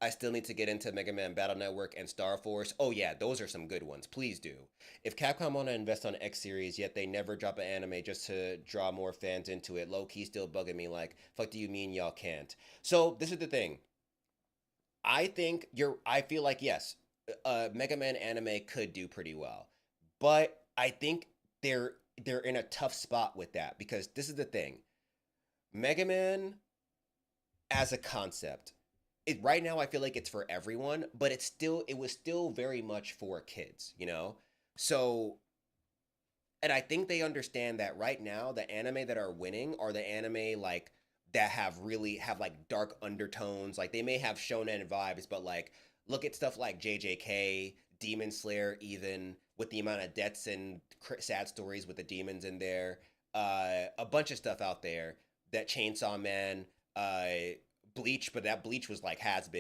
I still need to get into Mega Man Battle Network and Star Force. Oh yeah, those are some good ones. Please do. If Capcom want to invest on X series, yet they never drop an anime just to draw more fans into it, low key still bugging me. Like, fuck, do you mean y'all can't? So this is the thing. I think you're. I feel like yes, Mega Man anime could do pretty well, but I think they're in a tough spot with that because this is the thing. Mega Man as a concept, right now I feel like it's for everyone, but it was still very much for kids, you know. So and I think they understand that right now the anime that are winning are the anime like that have like dark undertones. Like they may have shonen vibes, but like look at stuff like JJK, Demon Slayer, even with the amount of deaths and sad stories with the demons in there. A bunch of stuff out there that Chainsaw Man, Bleach, but that Bleach was like has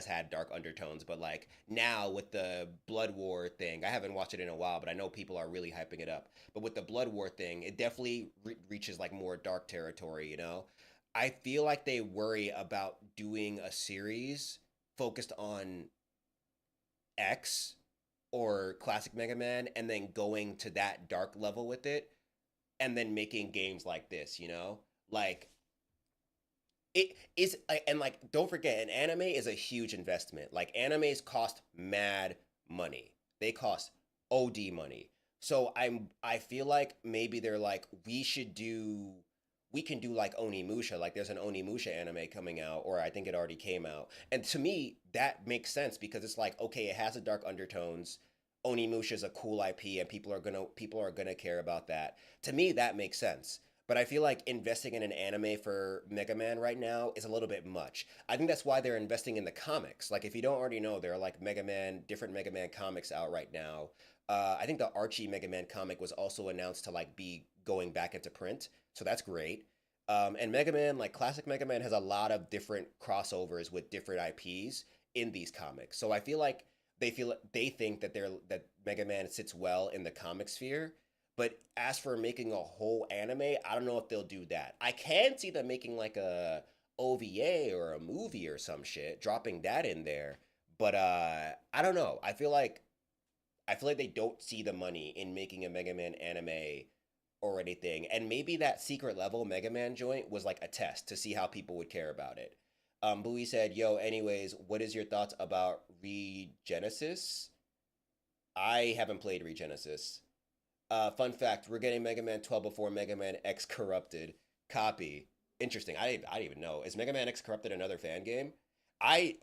had dark undertones, but like now with the Blood War thing, I haven't watched it in a while, but I know people are really hyping it up. But with the Blood War thing, it definitely reaches like more dark territory, you know. I feel like they worry about doing a series focused on X or classic Mega Man and then going to that dark level with it and then making games like this, you know? Like it is and like don't forget an anime is a huge investment. Like animes cost mad money. They cost OD money. So I feel like maybe they're like we can do like Onimusha. Like there's an Onimusha anime coming out, or I think it already came out. And to me, that makes sense because it's like, okay, it has a dark undertones. Onimusha is a cool IP, and people are gonna care about that. To me, that makes sense. But I feel like investing in an anime for Mega Man right now is a little bit much. I think that's why they're investing in the comics. Like if you don't already know, there are like different Mega Man comics out right now. I think the Archie Mega Man comic was also announced to like be going back into print, so that's great. And Mega Man, like classic Mega Man, has a lot of different crossovers with different IPs in these comics. So I feel they think that that Mega Man sits well in the comic sphere. But as for making a whole anime, I don't know if they'll do that. I can see them making like a OVA or a movie or some shit, dropping that in there. But I don't know. I feel like they don't see the money in making a Mega Man anime or anything. And maybe that secret level Mega Man joint was like a test to see how people would care about it. Bowie said, "Yo, anyways, what is your thoughts about Regenesis? I haven't played Regenesis. Fun fact: we're getting Mega Man 12 before Mega Man X Corrupted. Copy. Interesting. I didn't even know. Is Mega Man X Corrupted another fan game? I,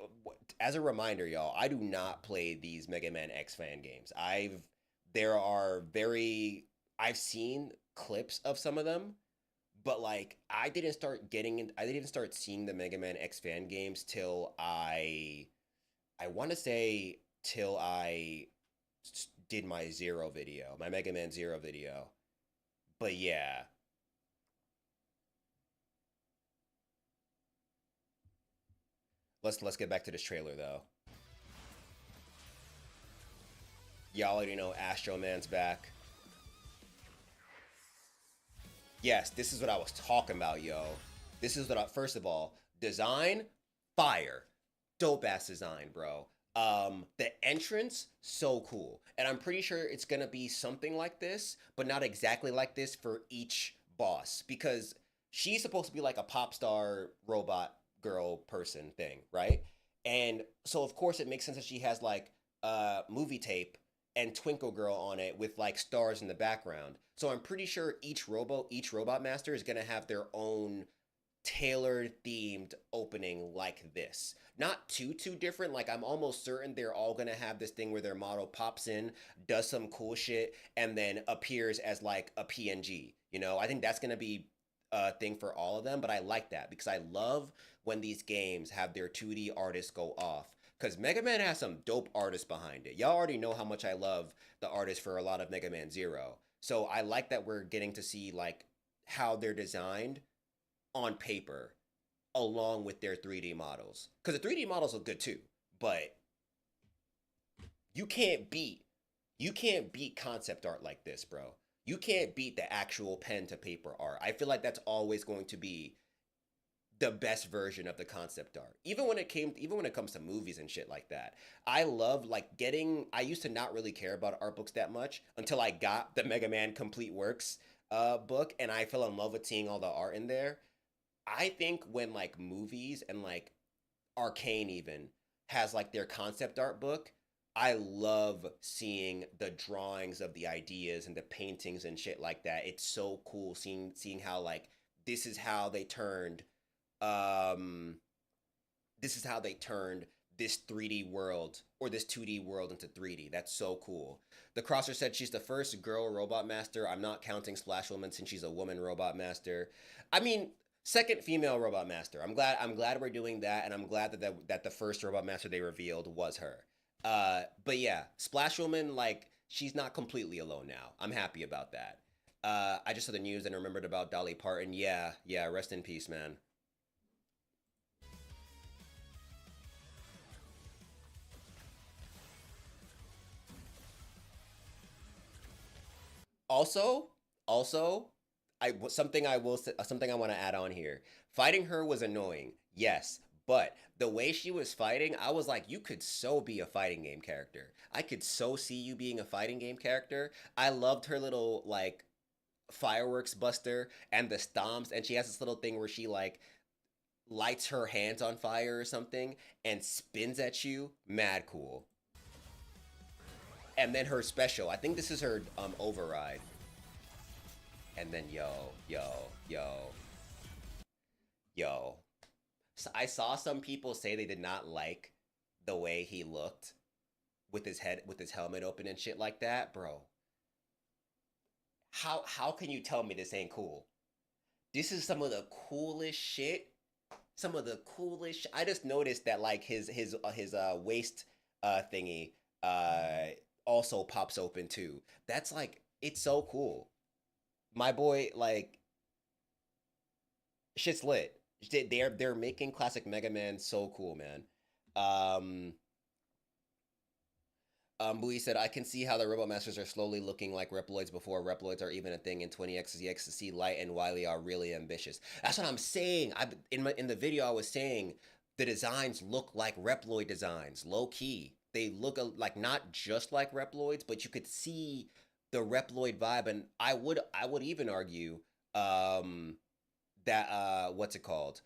as a reminder, y'all, I do not play these Mega Man X fan games. There are very, I've seen clips of some of them, but like I didn't start seeing the Mega Man X fan games till I want to say till I did my Zero video, my Mega Man Zero video. But yeah, let's get back to this trailer though. Y'all already know Astro Man's back. Yes, this is what I was talking about, yo. This is what I first of all, design, fire. Dope ass design, bro. The entrance, so cool. And I'm pretty sure it's gonna be something like this, but not exactly like this for each boss. Because she's supposed to be like a pop star robot girl person thing, right? And so of course it makes sense that she has like movie tape and Twinkle Girl on it with like stars in the background. So I'm pretty sure each robot master is gonna have their own tailored themed opening like this. Not too different. Like I'm almost certain they're all gonna have this thing where their model pops in, does some cool shit, and then appears as like a PNG. You know, I think that's gonna be a thing for all of them. But I like that because I love when these games have their 2D artists go off. Because Mega Man has some dope artists behind it. Y'all already know how much I love the artists for a lot of Mega Man Zero. So I like that we're getting to see like how they're designed on paper along with their 3D models. Because the 3D models look good too, but you can't beat you can't beat concept art like this, bro. You can't beat the actual pen to paper art. I feel like that's always going to be the best version of the concept art. Even when it comes to movies and shit like that. I love like getting I used to not really care about art books that much until I got the Mega Man Complete Works book and I fell in love with seeing all the art in there. I think when like movies and like Arcane even has like their concept art book, I love seeing the drawings of the ideas and the paintings and shit like that. It's so cool seeing how like this is how they turned um this is how they turned this 3D world or this 2D world into 3D. That's so cool. The Crosser said she's the first girl robot master. I'm not counting Splash Woman since she's a woman robot master. I mean, second female robot master. I'm glad we're doing that, and I'm glad that the first robot master they revealed was her. But yeah, Splash Woman, like she's not completely alone now. I'm happy about that. I just saw the news and remembered about Dolly Parton. Yeah, yeah. Rest in peace, man. Also, also, something I want to add on here. Fighting her was annoying, yes, but the way she was fighting, I was like, you could so be a fighting game character. I could so see you being a fighting game character. I loved her little like fireworks buster and the stomps, and she has this little thing where she like lights her hands on fire or something and spins at you. Mad cool. And then her special, I think this is her override. And then yo. So I saw some people say they did not like the way he looked with his helmet open and shit like that, bro. How can you tell me this ain't cool? This is some of the coolest shit. Some of the coolest. I just noticed that like his waist thingy also pops open too. That's like it's so cool. My boy, like shit's lit. They're making classic Mega Man so cool, man. Um, Bui said, I can see how the Robot Masters are slowly looking like Reploids before Reploids are even a thing in 20X. The XC Light and Wily are really ambitious. That's what I'm saying. In the video I was saying the designs look like Reploid designs, low key. They look like not just like Reploids, but you could see the Reploid vibe. And I would even argue um, that what's it called?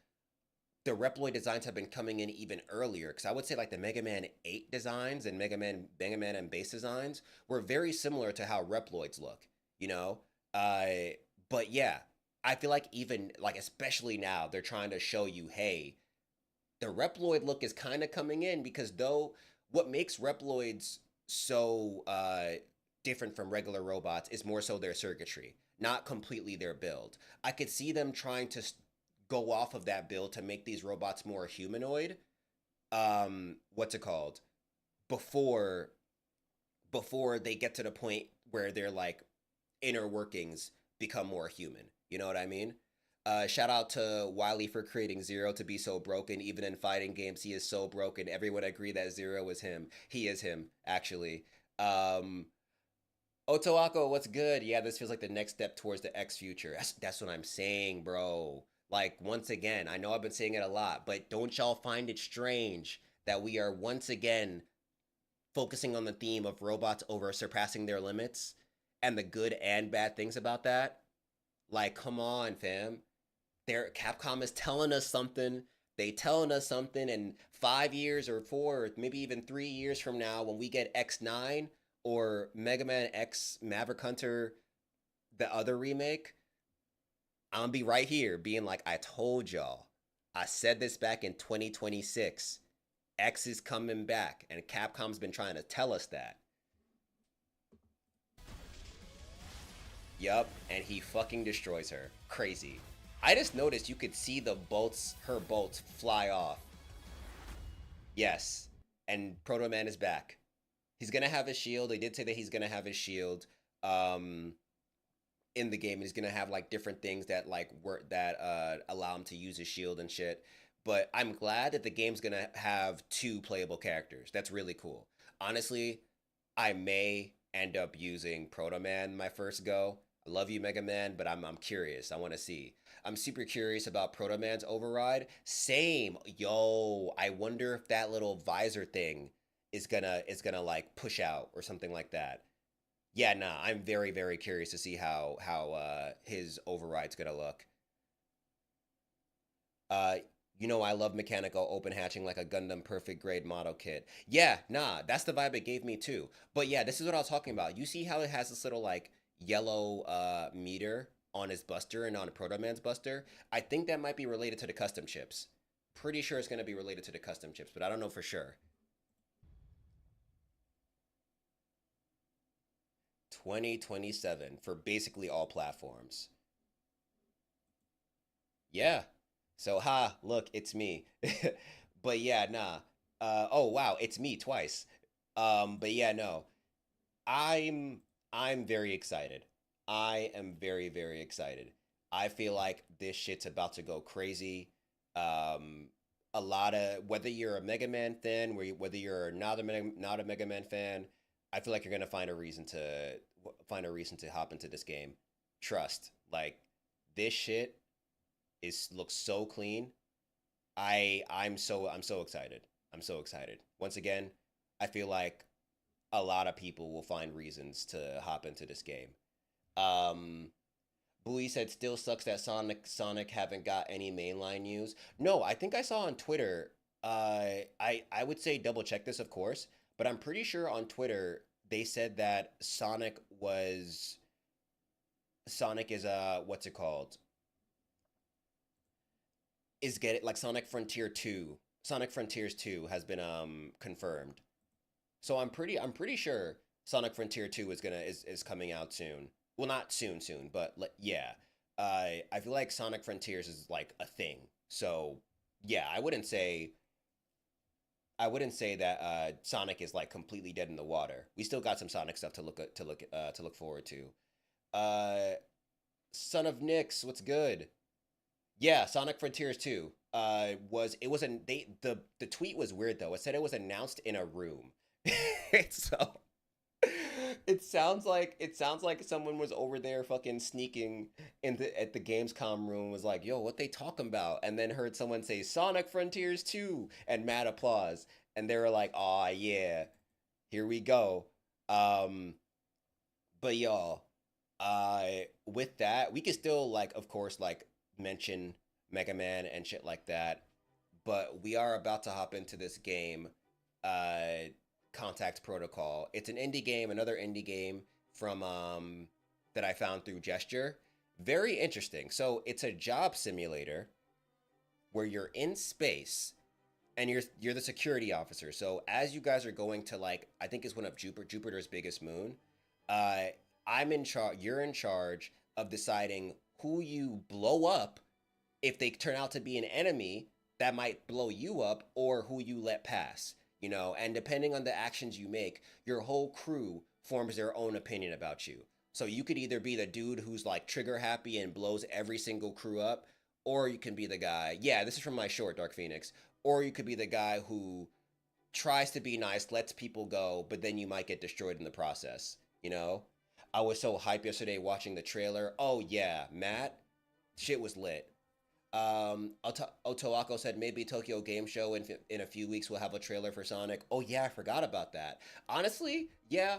The Reploid designs have been coming in even earlier because I would say like the Mega Man 8 designs and Mega Man and base designs were very similar to how Reploids look, you know? But yeah, I feel like even like especially now they're trying to show you, hey, the Reploid look is kind of coming in because though what makes Reploids so different from regular robots is more so their circuitry, not completely their build. I could see them trying to go off of that build to make these robots more humanoid. What's it called? Before before they get to the point where their like inner workings become more human. You know what I mean? Shout out to Wiley for creating Zero to be so broken. Even in fighting games, he is so broken. Everyone agree that Zero is him. He is him, actually. Um, Otoako, what's good? Yeah, this feels like the next step towards the X future. That's what I'm saying, bro. Like once again, I know I've been saying it a lot, but don't y'all find it strange that we are once again focusing on the theme of robots over surpassing their limits and the good and bad things about that? Like, come on, fam. Capcom is telling us something. They telling us something, and 5 years or 4 or maybe even 3 years from now, when we get X9, or Mega Man X Maverick Hunter, the other remake, I'm gonna be right here being like, I told y'all. I said this back in 2026. X is coming back, and Capcom's been trying to tell us that. Yup, and he fucking destroys her. Crazy. I just noticed you could see the bolts, her bolts, fly off. Yes, and Proto Man is back. He's gonna have his shield. They did say that he's gonna have his shield. Um, in the game. He's gonna have like different things that like work that allow him to use his shield and shit. But I'm glad that the game's gonna have two playable characters. That's really cool. Honestly, I may end up using Proto Man my first go. I love you, Mega Man, but I'm curious. I want to see. I'm super curious about Proto Man's override. Same, yo. I wonder if that little visor thing is gonna like push out or something like that. Yeah, nah, I'm very curious to see how his override's gonna look. Uh, I love mechanical open hatching like a Gundam perfect grade model kit. Yeah, nah, that's the vibe it gave me too. But yeah, this is what I was talking about. You see how it has this little like yellow meter on his buster and on Proto Man's buster? I think that might be related to the custom chips. Pretty sure it's gonna be related to the custom chips, but I don't know for sure. 2027 for basically all platforms. Yeah. So, look, it's me. But yeah, nah. Oh wow, it's me twice. But yeah, no. I'm I'm very excited. I am very excited. I feel like this shit's about to go crazy. Um, a lot of whether you're a Mega Man fan, whether you're not a Mega Man fan, I feel like you're gonna find a reason to hop into this game. Trust, like this shit is looks so clean. I'm so excited. I'm so excited. Once again, I feel like a lot of people will find reasons to hop into this game. Um, Bowie said, "Still sucks that Sonic haven't got any mainline news." No, I think I saw on Twitter. I would say double check this, of course, but I'm pretty sure on Twitter they said that Sonic is what's it called? Is get it like Sonic Frontier 2. Sonic Frontiers 2 has been confirmed. So I'm pretty sure Sonic Frontier 2 is coming out soon. Well, not soon, but yeah. I feel like Sonic Frontiers is like a thing. So yeah, I wouldn't say that Sonic is like completely dead in the water. We still got some Sonic stuff to look forward to. Uh, Son of Nyx, what's good? Yeah, Sonic Frontiers 2. The tweet was weird though. It said it was announced in a room. So it sounds like someone was over there fucking sneaking at the Gamescom room, was like, "Yo, what they talking about?" And then heard someone say Sonic Frontiers 2 and mad applause. And they were like, "Aw, yeah. Here we go." Um but y'all, with that, we could still like of course like mention Mega Man and shit like that, but we are about to hop into this game, uh Contact Protocol. It's an indie game, another indie game from that I found through Gesture. Very interesting. So it's a job simulator where you're in space and you're the security officer. So as you guys are going to like I think it's one of Jupiter's biggest moon, uh I'm in charge you're in charge of deciding who you blow up if they turn out to be an enemy that might blow you up, or who you let pass, and depending on the actions you make, your whole crew forms their own opinion about you. So you could either be the dude who's like trigger happy and blows every single crew up, or you can be the guy, yeah, this is from my short, Dark Phoenix, or you could be the guy who tries to be nice, lets people go, but then you might get destroyed in the process, you know? I was so hyped yesterday watching the trailer. Oh yeah, Matt, shit was lit. Otoako said maybe Tokyo Game Show in a few weeks we'll have a trailer for Sonic. Oh yeah, I forgot about that. Honestly, yeah,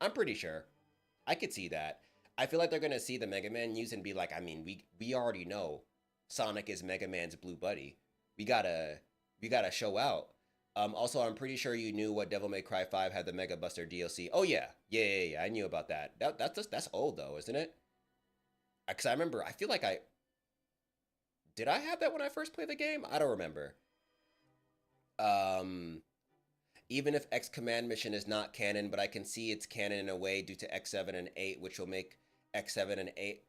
I'm pretty sure. I could see that. I feel like they're gonna see the Mega Man news and be like, I mean, we already know Sonic is Mega Man's blue buddy. We gotta we gotta show out. Also, I'm pretty sure you knew what Devil May Cry 5 had the Mega Buster DLC. Oh yeah, yeah. I knew about that. That's old though, isn't it? Because I remember. I feel like I did. I have that when I first played the game. I don't remember. Um, Even if X Command Mission is not canon, but I can see it's canon in a way due to X7 and 8, which will make X7 and 8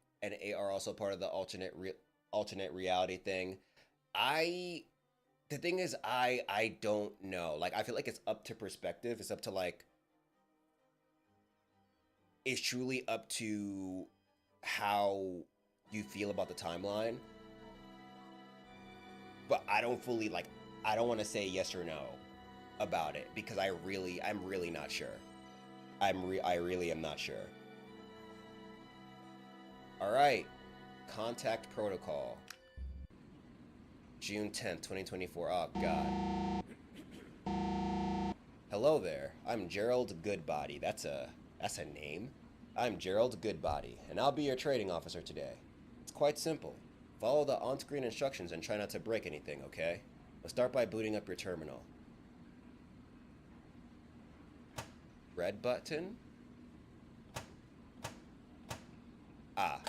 are also part of the alternate reality thing. I the thing is I don't know. Like I feel like it's up to perspective. It's up to like it's truly up to how you feel about the timeline. But I don't fully like I don't want to say yes or no about it because I'm really not sure. I really am not sure. All right. Contact protocol. June 10th, 2024. Oh god. Hello there. I'm Gerald Goodbody. That's a name. I'm Gerald Goodbody, and I'll be your trading officer today. It's quite simple. Follow the on-screen instructions and try not to break anything, okay? Let's start by booting up your terminal. Red button? Ah.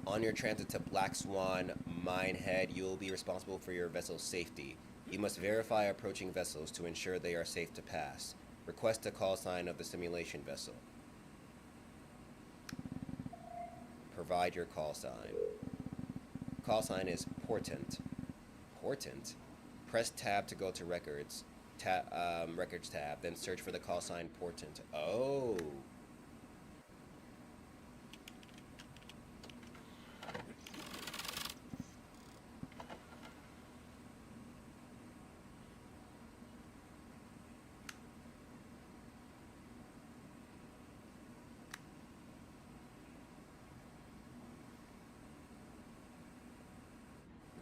On your transit to Black Swan Minehead, you will be responsible for your vessel's safety. You must verify approaching vessels to ensure they are safe to pass. Request a call sign of the simulation vessel. Provide your call sign. Call sign is Portent. Portent? Press tab to go to records. Records tab, then search for the call sign Portent. Oh.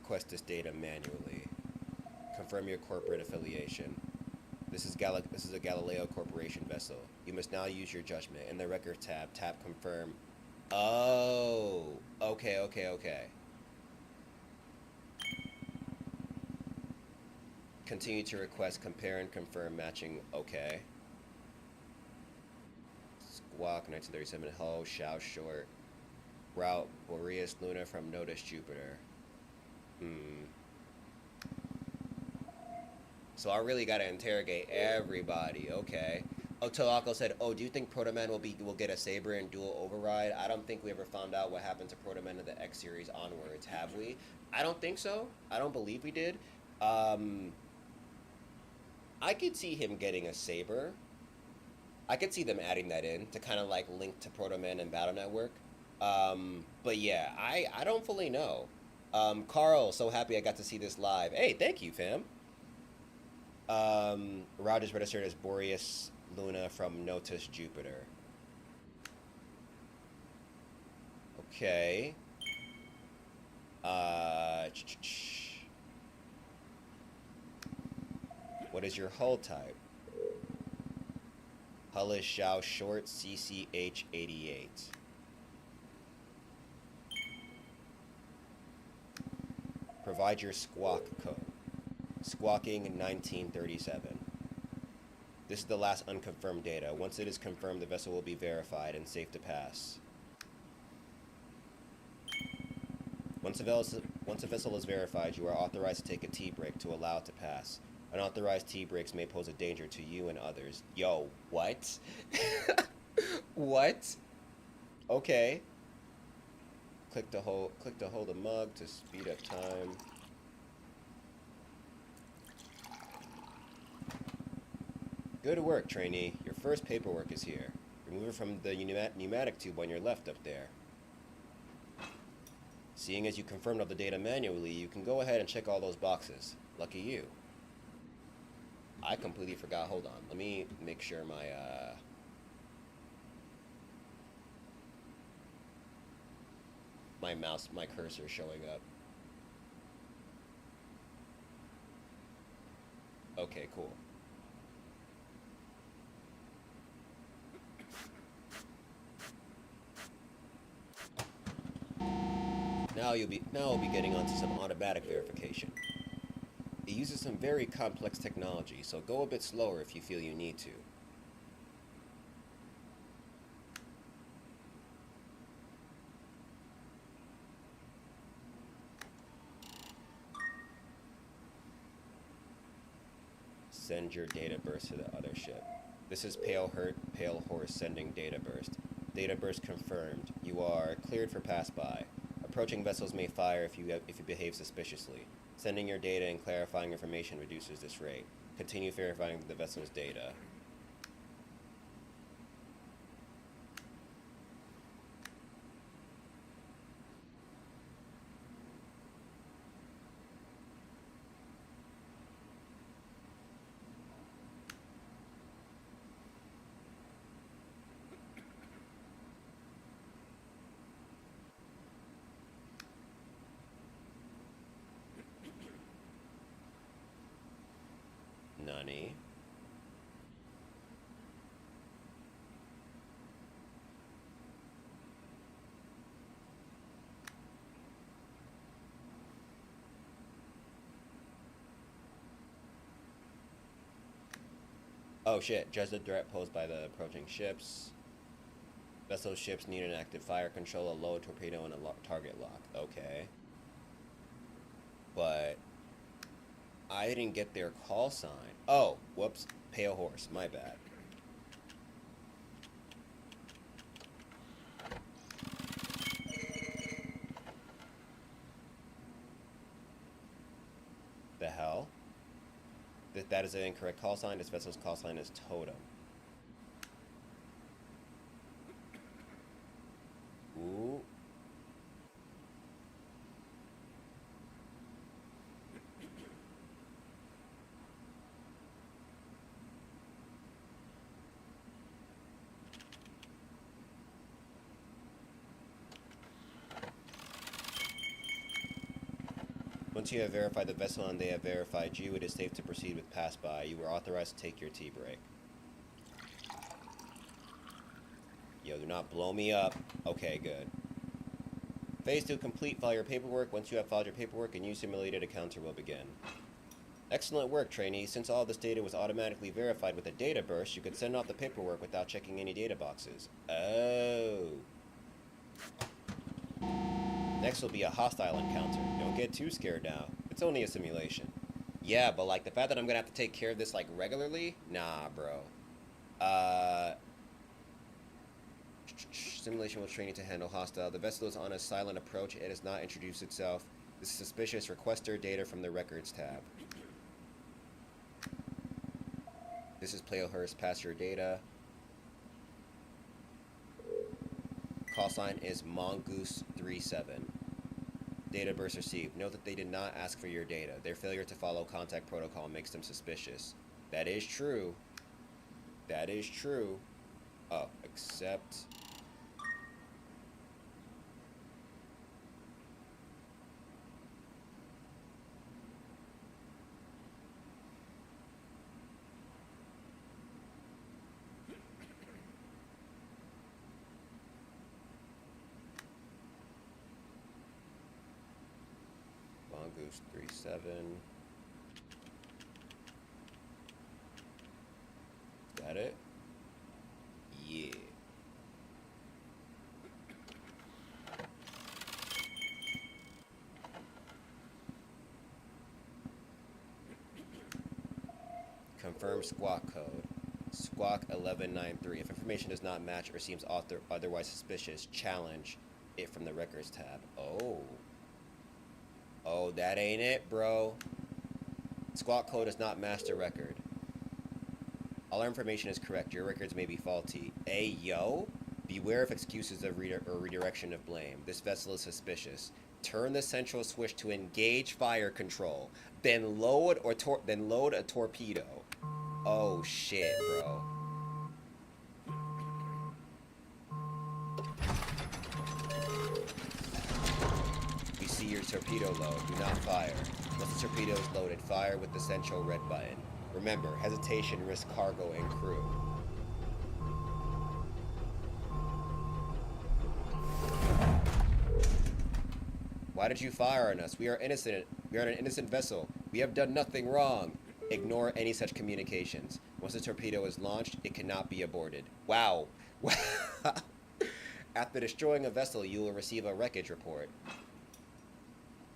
Request this data manually. Confirm your corporate affiliation. This is a Galileo Corporation vessel. You must now use your judgment. In the record tab, tap confirm. Oh, okay. Continue to request, compare and confirm matching. Okay. Squawk 1937 Hull, Shao Short. Route Boreas Luna from Notice Jupiter. So I really gotta interrogate everybody. Okay. Oh, Tolako said, "Oh, do you think Proto Man will get a saber and dual override?" I don't think we ever found out what happened to Proto Man in the X series onwards. Have we? I don't think so. I don't believe we did. Um, I could see him getting a saber. I could see them adding that in to kind of like link to Proto Man and Battle Network. But yeah, I don't fully know. Carl, so happy I got to see this live. Hey, thank you, fam. Rogers registered as Boreas Luna from Notice Jupiter. Okay. What is your hull type? Hull is Shao Short CCH 88. Provide your squawk code. Squawking 1937. This is the last unconfirmed data. Once it is confirmed, the vessel will be verified and safe to pass. Once a vessel is verified, you are authorized to take a T-break to allow it to pass. Unauthorized T-breaks may pose a danger to you and others. Yo, what? What? Okay. Click to hold the mug to speed up time. Good work, trainee. Your first paperwork is here. Remove it from the pneumatic tube on your left up there. Seeing as you confirmed all the data manually, you can go ahead and check all those boxes. Lucky you. I completely forgot. Hold on. Let me make sure my cursor is showing up. Okay, cool. Now we'll be getting onto some automatic verification. It uses some very complex technology, so go a bit slower if you feel you need to. Send your data burst to the other ship. This is Pale Horse sending data burst. Data burst confirmed. You are cleared for pass by. Approaching vessels may fire if you behave suspiciously. Sending your data and clarifying information reduces this rate. Continue verifying the vessel's data. Nani? Oh shit, judge the threat posed by the approaching ships. Vessel ships need an active fire control, a low torpedo, and a target lock. Okay. But I didn't get their call sign. Oh, whoops. Pale Horse, my bad. The hell? That is an incorrect call sign. This vessel's call sign is Totem. Ooh. Once you have verified the vessel and they have verified you, it is safe to proceed with pass-by. You are authorized to take your tea break. Yo, do not blow me up. Okay, good. Phase 2 complete. File your paperwork. Once you have filed your paperwork, a new simulated encounter will begin. Excellent work, trainee. Since all this data was automatically verified with a data burst, you could send off the paperwork without checking any data boxes. Oh. Next will be a hostile encounter. Don't get too scared now. It's only a simulation. Yeah, but like the fact that I'm gonna have to take care of this like regularly? Nah, bro. Simulation will train you to handle hostile. The vessel is on a silent approach. It has not introduced itself. This is suspicious. Request data from the records tab. This is Playhurst. Pass your data. Call sign is Mongoose37. Data burst received. Note that they did not ask for your data. Their failure to follow contact protocol makes them suspicious. That is true. That is true. Oh, accept. Mongoose 37. Got it? Yeah. Confirm squawk code. Squawk 1193. If information does not match or seems otherwise suspicious, challenge it from the records tab. Oh. Oh, that ain't it, bro. Squawk code does not match the record. All our information is correct. Your records may be faulty. Hey, yo. Beware of excuses of redirection of blame. This vessel is suspicious. Turn the central switch to engage fire control. Then load a torpedo. Oh shit, bro. We see your torpedo load. Do not fire. Once the torpedo is loaded, fire with the central red button. Remember, hesitation risks cargo and crew. Why did you fire on us? We are innocent. We are an innocent vessel. We have done nothing wrong. Ignore any such communications. Once the torpedo is launched, it cannot be aborted. Wow. After destroying a vessel, you will receive a wreckage report.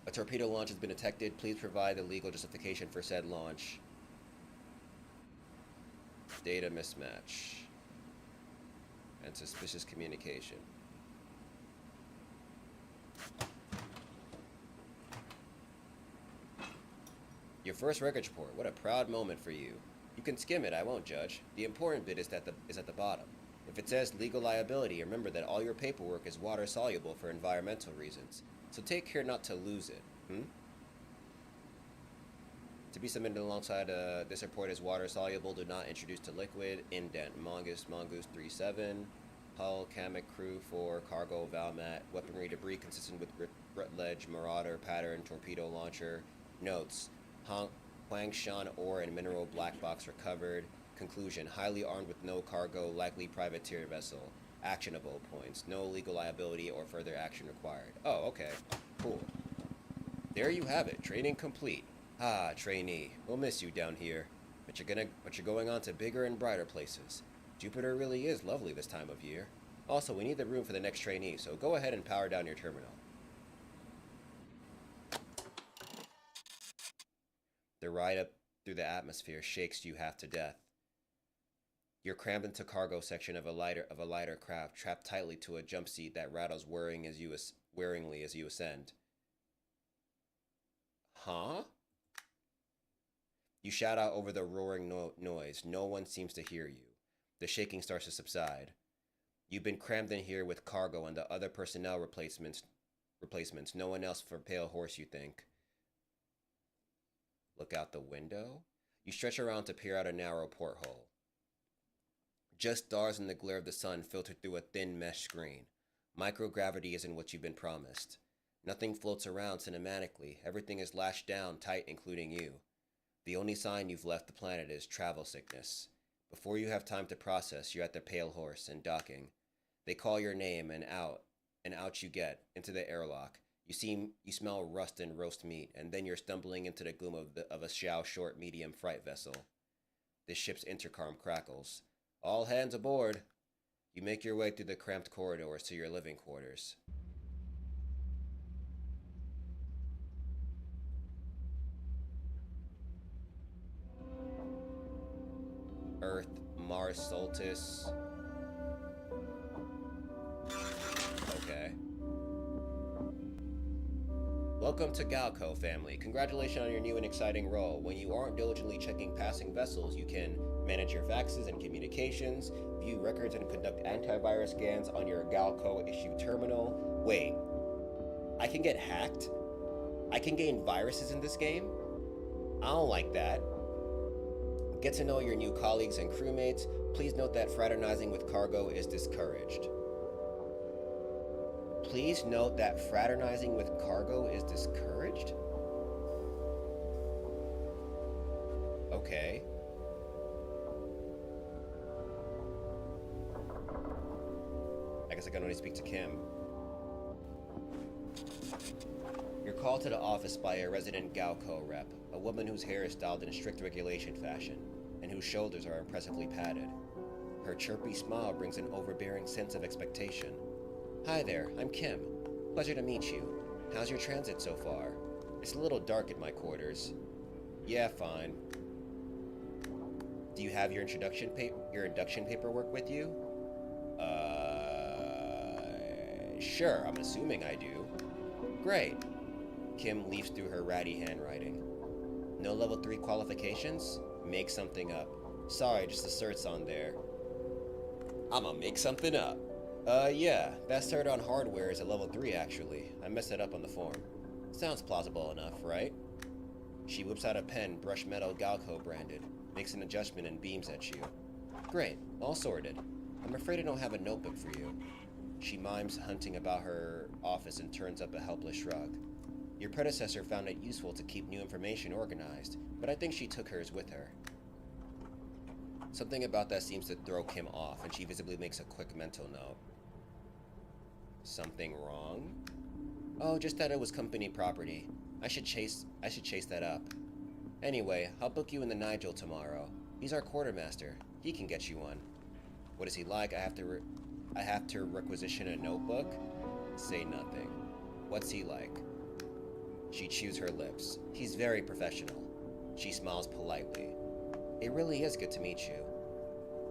A torpedo launch has been detected. Please provide the legal justification for said launch. Data mismatch. And suspicious communication. Your first wreckage report. What a proud moment for you. You can skim it, I won't judge. The important bit is at the bottom. If it says legal liability, remember that all your paperwork is water soluble for environmental reasons. So take care not to lose it. To be submitted alongside this report is water soluble, do not introduce to liquid, indent, mongoose 37, hull, Kamek crew 4, cargo, Valmat, weaponry debris consistent with Rutledge, Marauder, pattern, torpedo launcher. Notes, Huangshan ore and mineral black box recovered. Conclusion, highly armed with no cargo, likely privateer vessel. Actionable points, no legal liability or further action required. Oh, okay, cool. There you have it, training complete. Ah, trainee, we'll miss you down here, but you're going on to bigger and brighter places. Jupiter really is lovely this time of year. Also, we need the room for the next trainee, so go ahead and power down your terminal. The ride up through the atmosphere shakes you half to death. You're crammed into cargo section of a lighter craft, trapped tightly to a jump seat that rattles whirringly as you ascend. Huh? You shout out over the roaring noise. No one seems to hear you. The shaking starts to subside. You've been crammed in here with cargo and the other personnel replacements. No one else for Pale Horse, you think. Look out the window. You stretch around to peer out a narrow porthole. Just stars in the glare of the sun filter through a thin mesh screen. Microgravity isn't what you've been promised. Nothing floats around cinematically. Everything is lashed down tight, including you. The only sign you've left the planet is travel sickness. Before you have time to process, you're at the Pale Horse and docking. They call your name and out you get, into the airlock. You smell rust and roast meat, and then you're stumbling into the gloom of a Xiao short medium freight vessel. The ship's intercom crackles. All hands aboard. You make your way through the cramped corridors to your living quarters. Earth, Mars, Solstice. Okay. Welcome to Galco, family. Congratulations on your new and exciting role. When you aren't diligently checking passing vessels, you can manage your faxes and communications, view records and conduct antivirus scans on your Galco issue terminal. Wait, I can get hacked? I can gain viruses in this game? I don't like that. Get to know your new colleagues and crewmates. Please note that fraternizing with cargo is discouraged. Please note that fraternizing with cargo is discouraged? Okay. I guess I can only speak to Kim. You're called to the office by a resident Galco rep, a woman whose hair is styled in a strict regulation fashion, and whose shoulders are impressively padded. Her chirpy smile brings an overbearing sense of expectation. Hi there, I'm Kim. Pleasure to meet you. How's your transit so far? It's a little dark in my quarters. Yeah, fine. Do you have your induction paperwork with you? Sure, I'm assuming I do. Great. Kim leafs through her ratty handwriting. No level 3 qualifications? Make something up. Sorry, just the certs on there. I'ma make something up. Yeah, that cert on hardware is a level 3 actually. I messed it up on the form. Sounds plausible enough, right? She whips out a pen, brushed metal Galco branded, makes an adjustment and beams at you. Great, all sorted. I'm afraid I don't have a notebook for you. She mimes hunting about her office and turns up a helpless shrug. Your predecessor found it useful to keep new information organized, but I think she took hers with her. Something about that seems to throw Kim off, and she visibly makes a quick mental note. Something wrong? Oh, just that it was company property. I should chase that up. Anyway, I'll book you in the Nigel tomorrow. He's our quartermaster. He can get you one. What is he like? I have to requisition a notebook? Say nothing. What's he like? She chews her lips. He's very professional. She smiles politely. It really is good to meet you.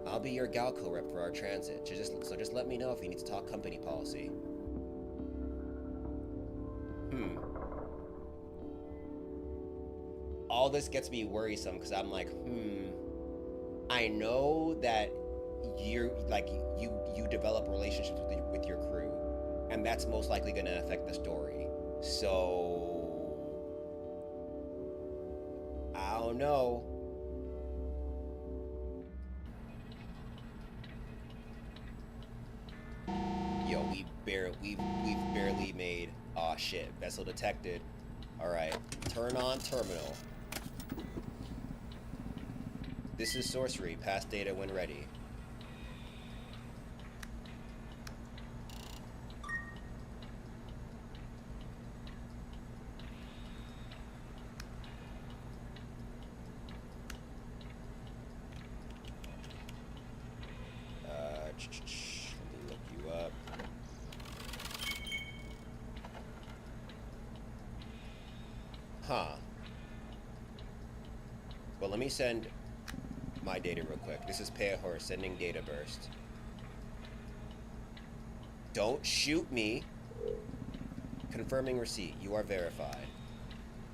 I'll be your Galco rep for our transit, so just let me know if you need to talk company policy. All this gets me worrisome because I'm like, I know that you develop relationships with your crew, and that's most likely going to affect the story. So I don't know. Yo, we've barely made. Aw, shit. Vessel detected. All right, turn on terminal. This is sorcery. Pass data when ready. Let me look you up. Huh. Well, let me send my data real quick. This is Payahor sending data burst. Don't shoot me. Confirming receipt. You are verified.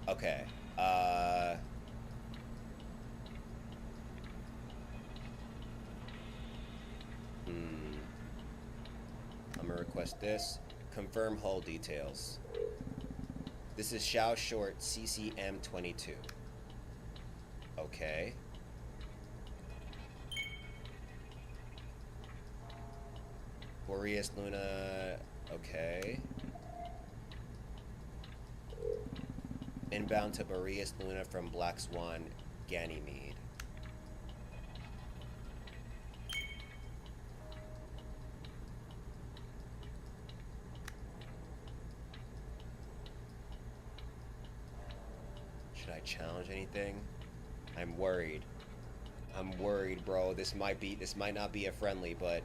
Okay. I'm gonna request this. Confirm hull details. This is Shao Short CCM 22. Okay. Boreas Luna. Okay. Inbound to Boreas Luna from Black Swan, Ganymede. Should I challenge anything? I'm worried. I'm worried, bro. This might not be a friendly, but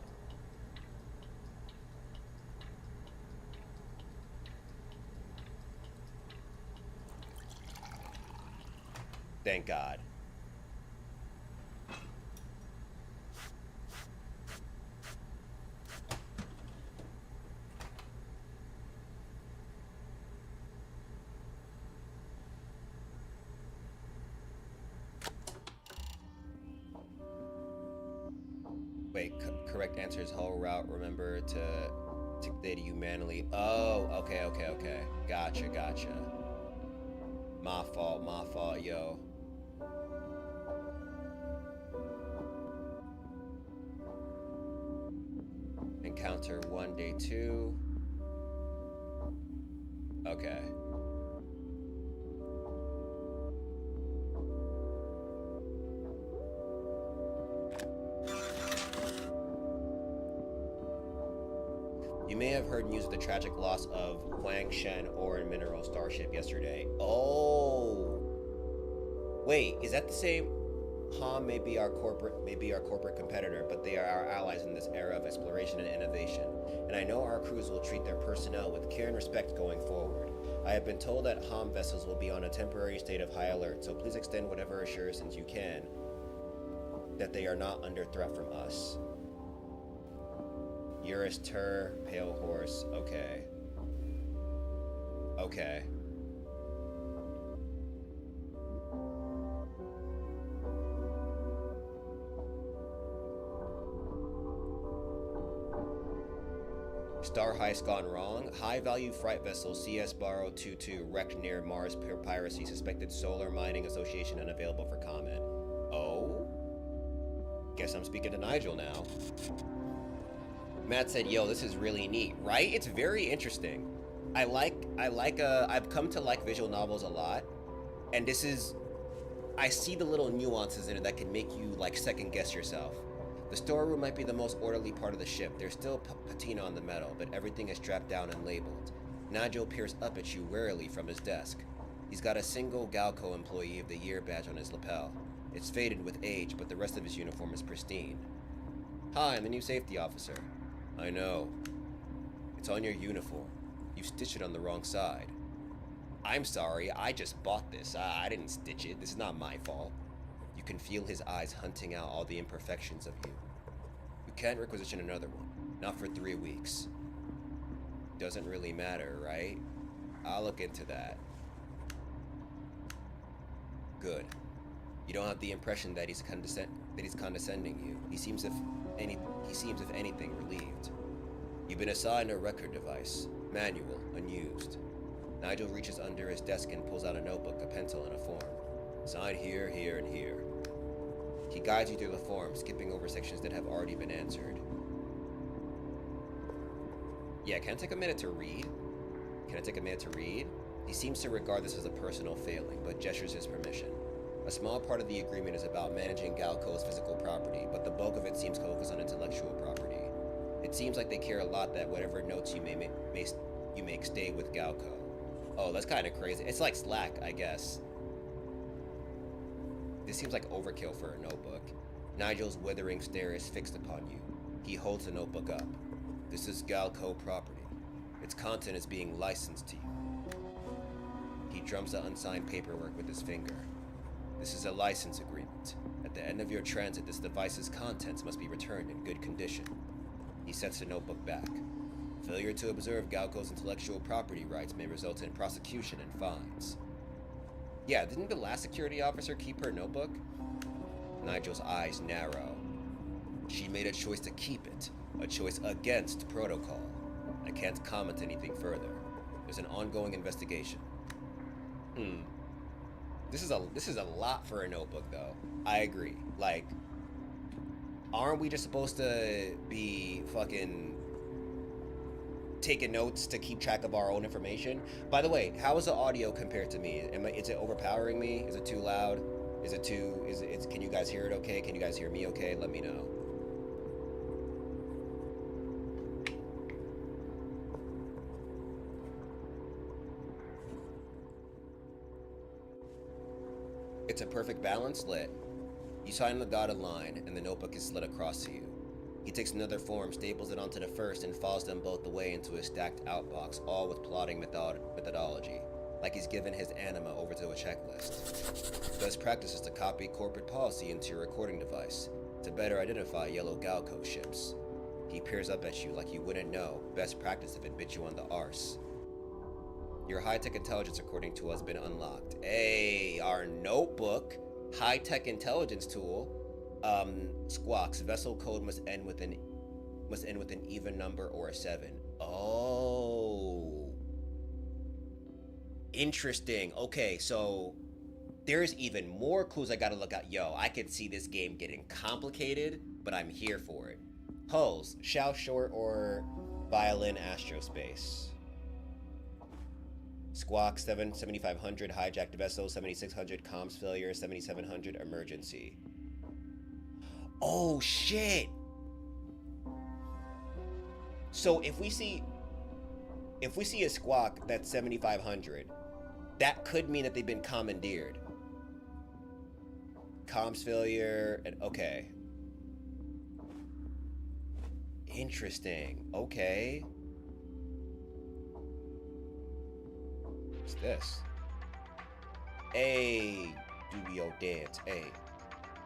thank God. Wait, correct answer is whole route. Remember to take data you manually. Oh, okay. Gotcha. My fault, yo. Encounter 1, day 2. Okay. You may have heard news of the tragic loss of Huang Shen ore and mineral starship yesterday. Oh, wait, is that the same? Han may be our corporate competitor, but they are our allies in this era of exploration and innovation. And I know our crews will treat their personnel with care and respect going forward. I have been told that Han vessels will be on a temporary state of high alert, so please extend whatever assurances you can that they are not under threat from us. Eurus Tur, Pale Horse, okay. Okay. Star heist gone wrong. High-value freight vessel CS Barrow 22 wrecked near Mars piracy. Suspected Solar Mining Association unavailable for comment. Oh? Guess I'm speaking to Nigel now. Matt said, yo, this is really neat, right? It's very interesting. I've come to like visual novels a lot, and I see the little nuances in it that can make you like second guess yourself. The storeroom might be the most orderly part of the ship. There's still patina on the metal, but everything is strapped down and labeled. Nigel peers up at you warily from his desk. He's got a single Galco Employee of the Year badge on his lapel. It's faded with age, but the rest of his uniform is pristine. Hi, I'm the new safety officer. I know. It's on your uniform. You stitched it on the wrong side. I'm sorry, I just bought this. I didn't stitch it. This is not my fault. You can feel his eyes hunting out all the imperfections of you. You can't requisition another one. Not for 3 weeks. Doesn't really matter, right? I'll look into that. Good. You don't have the impression that he's condescending you. He seems, if anything, relieved. You've been assigned a record device, manual, unused. Nigel reaches under his desk and pulls out a notebook, a pencil, and a form. Sign here, here, and here. He guides you through the form, skipping over sections that have already been answered. Yeah, can I take a minute to read? He seems to regard this as a personal failing, but gestures his permission. A small part of the agreement is about managing Galco's physical property, but the bulk of it seems focused on intellectual property. It seems like they care a lot that whatever notes you make stay with Galco. Oh, that's kind of crazy. It's like Slack, I guess. This seems like overkill for a notebook. Nigel's withering stare is fixed upon you. He holds the notebook up. This is Galco property. Its content is being licensed to you. He drums the unsigned paperwork with his finger. This is a license agreement. At the end of your transit, this device's contents must be returned in good condition. He sets the notebook back. Failure to observe Galco's intellectual property rights may result in prosecution and fines. Yeah, didn't the last security officer keep her notebook? Nigel's eyes narrow. She made a choice to keep it, a choice against protocol. I can't comment anything further. There's an ongoing investigation. This is a lot for a notebook, though. I agree. Like, aren't we just supposed to be fucking taking notes to keep track of our own information? By the way, how is the audio compared to me? Is it overpowering me? Is it too loud? Can you guys hear it okay? Can you guys hear me okay? Let me know. It's a perfect balance, lit. You sign the dotted line, and the notebook is slid across to you. He takes another form, staples it onto the first, and follows them both the way into a stacked outbox, all with plotting methodology, like he's given his anima over to a checklist. Best practice is to copy corporate policy into your recording device, to better identify yellow Galco ships. He peers up at you like you wouldn't know. Best practice if it bit you on the arse. Your high-tech intelligence recording tool has been unlocked. Hey, our notebook, high-tech intelligence tool, squawks. Vessel code must end with an even number or a 7. Oh, interesting. Okay, so there's even more clues I gotta look at. Yo, I could see this game getting complicated, but I'm here for it. Hulls, Shao Short or Violin Astrospace. Squawk 7500, hijacked vessel, 7600, comms failure, 7700, emergency. Oh shit! So if we see a squawk that's 7500, that could mean that they've been commandeered. Comms failure, and okay. Interesting. Okay. What's this? Ay, do your dance, ay.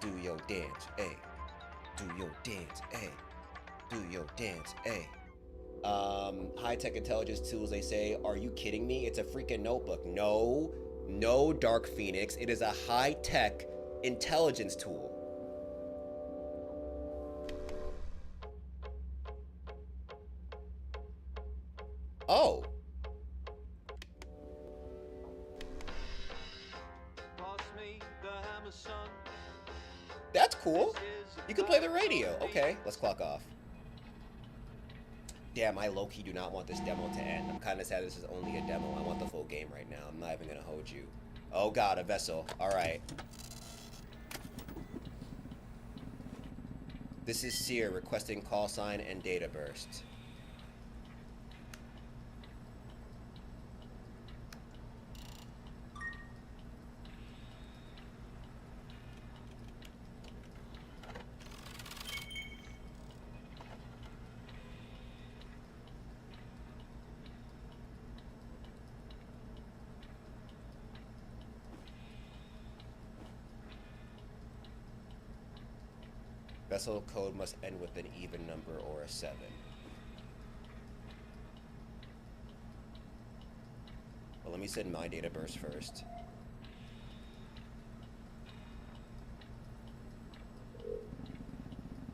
Do your dance, ay. Do your dance, ay. Do your dance, ay. High-tech intelligence tools, they say. Are you kidding me? It's a freaking notebook. No, Dark Phoenix. It is a high-tech intelligence tool. Oh. That's cool. You can play the radio. Okay, let's clock off. Damn, I low-key do not want this demo to end. I'm kind of sad this is only a demo. I want the full game right now. I'm not even gonna hold you. Oh god, a vessel. Alright. This is Seer requesting call sign and data burst. Vessel code must end with an even number or a 7. Well, let me send my data burst first.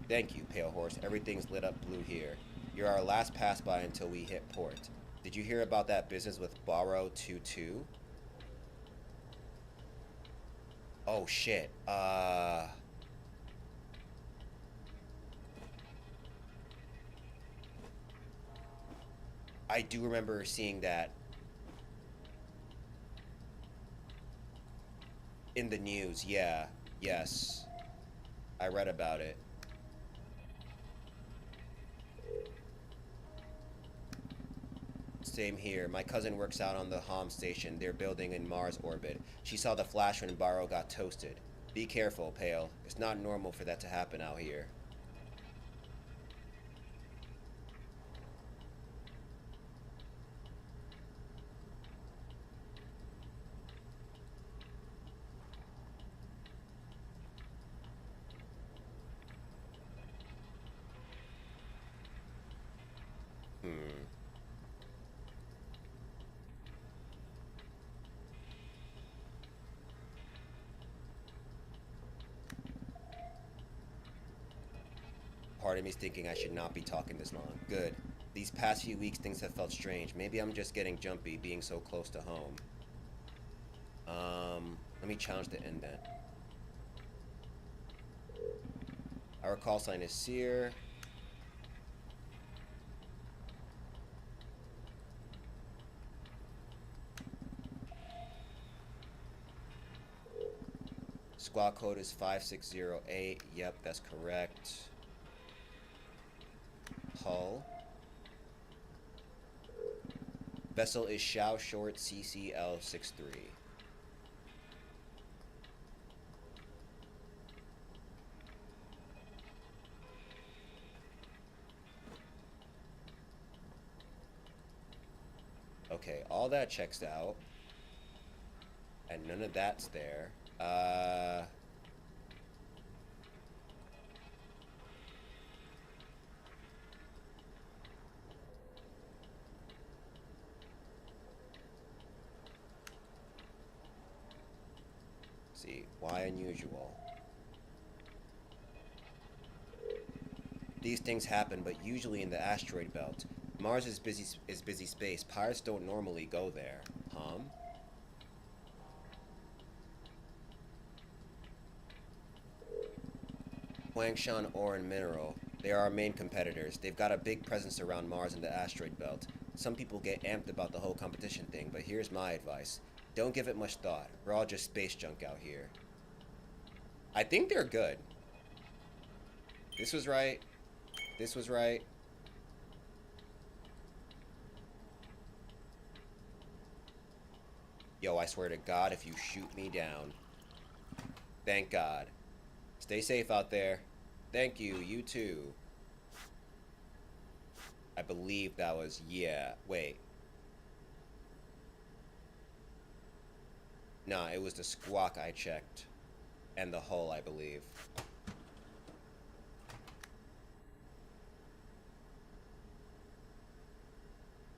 Thank you, Pale Horse. Everything's lit up blue here. You're our last pass by until we hit port. Did you hear about that business with Borrow 22? Oh shit. I do remember seeing that in the news. Yeah. Yes. I read about it. Same here. My cousin works out on the Hom station they're building in Mars orbit. She saw the flash when Barrow got toasted. Be careful, Pale. It's not normal for that to happen out here. Hmm. Part of me's thinking I should not be talking this long. Good. These past few weeks things have felt strange. Maybe I'm just getting jumpy being so close to home. Let me challenge the indent. Our call sign is Seer. Squad code is 5608. Yep, that's correct. Hull. Vessel is Shao Short CCL63. Okay, all that checks out. And none of that's there. See, why unusual? These things happen, but usually in the asteroid belt. Mars is busy space. Pirates don't normally go there. Huangshan Ore and Mineral. They are our main competitors. They've got a big presence around Mars and the asteroid belt. Some people get amped about the whole competition thing, but here's my advice. Don't give it much thought. We're all just space junk out here. I think they're good. This was right. This was right. Yo, I swear to God, if you shoot me down. Thank God. Stay safe out there. Thank you, you too. I believe that was, yeah, wait. Nah, it was the squawk I checked. And the hull, I believe.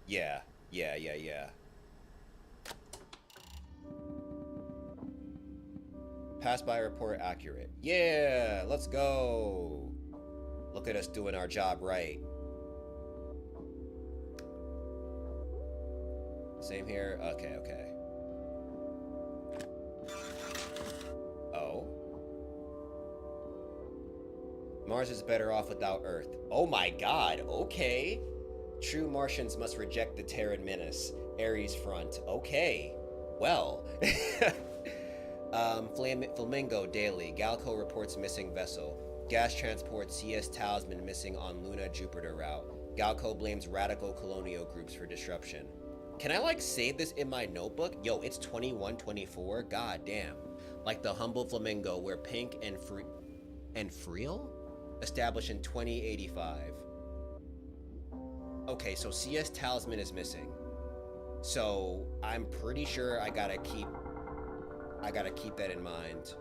Yeah. Pass by report accurate. Yeah, let's go. Look at us doing our job right. Same here. Okay. Oh. Mars is better off without Earth. Oh my God. Okay. True Martians must reject the Terran menace. Ares front. Okay. Well. Flamingo Daily. Galco reports missing vessel. Gas transport CS Talisman missing on Luna Jupiter route. Galco blames radical colonial groups for disruption. Can I like save this in my notebook? Yo, it's 2124. God damn. Like the humble flamingo where Pink and Friel established in 2085. Okay, so CS Talisman is missing. So I'm pretty sure I gotta keep that in mind.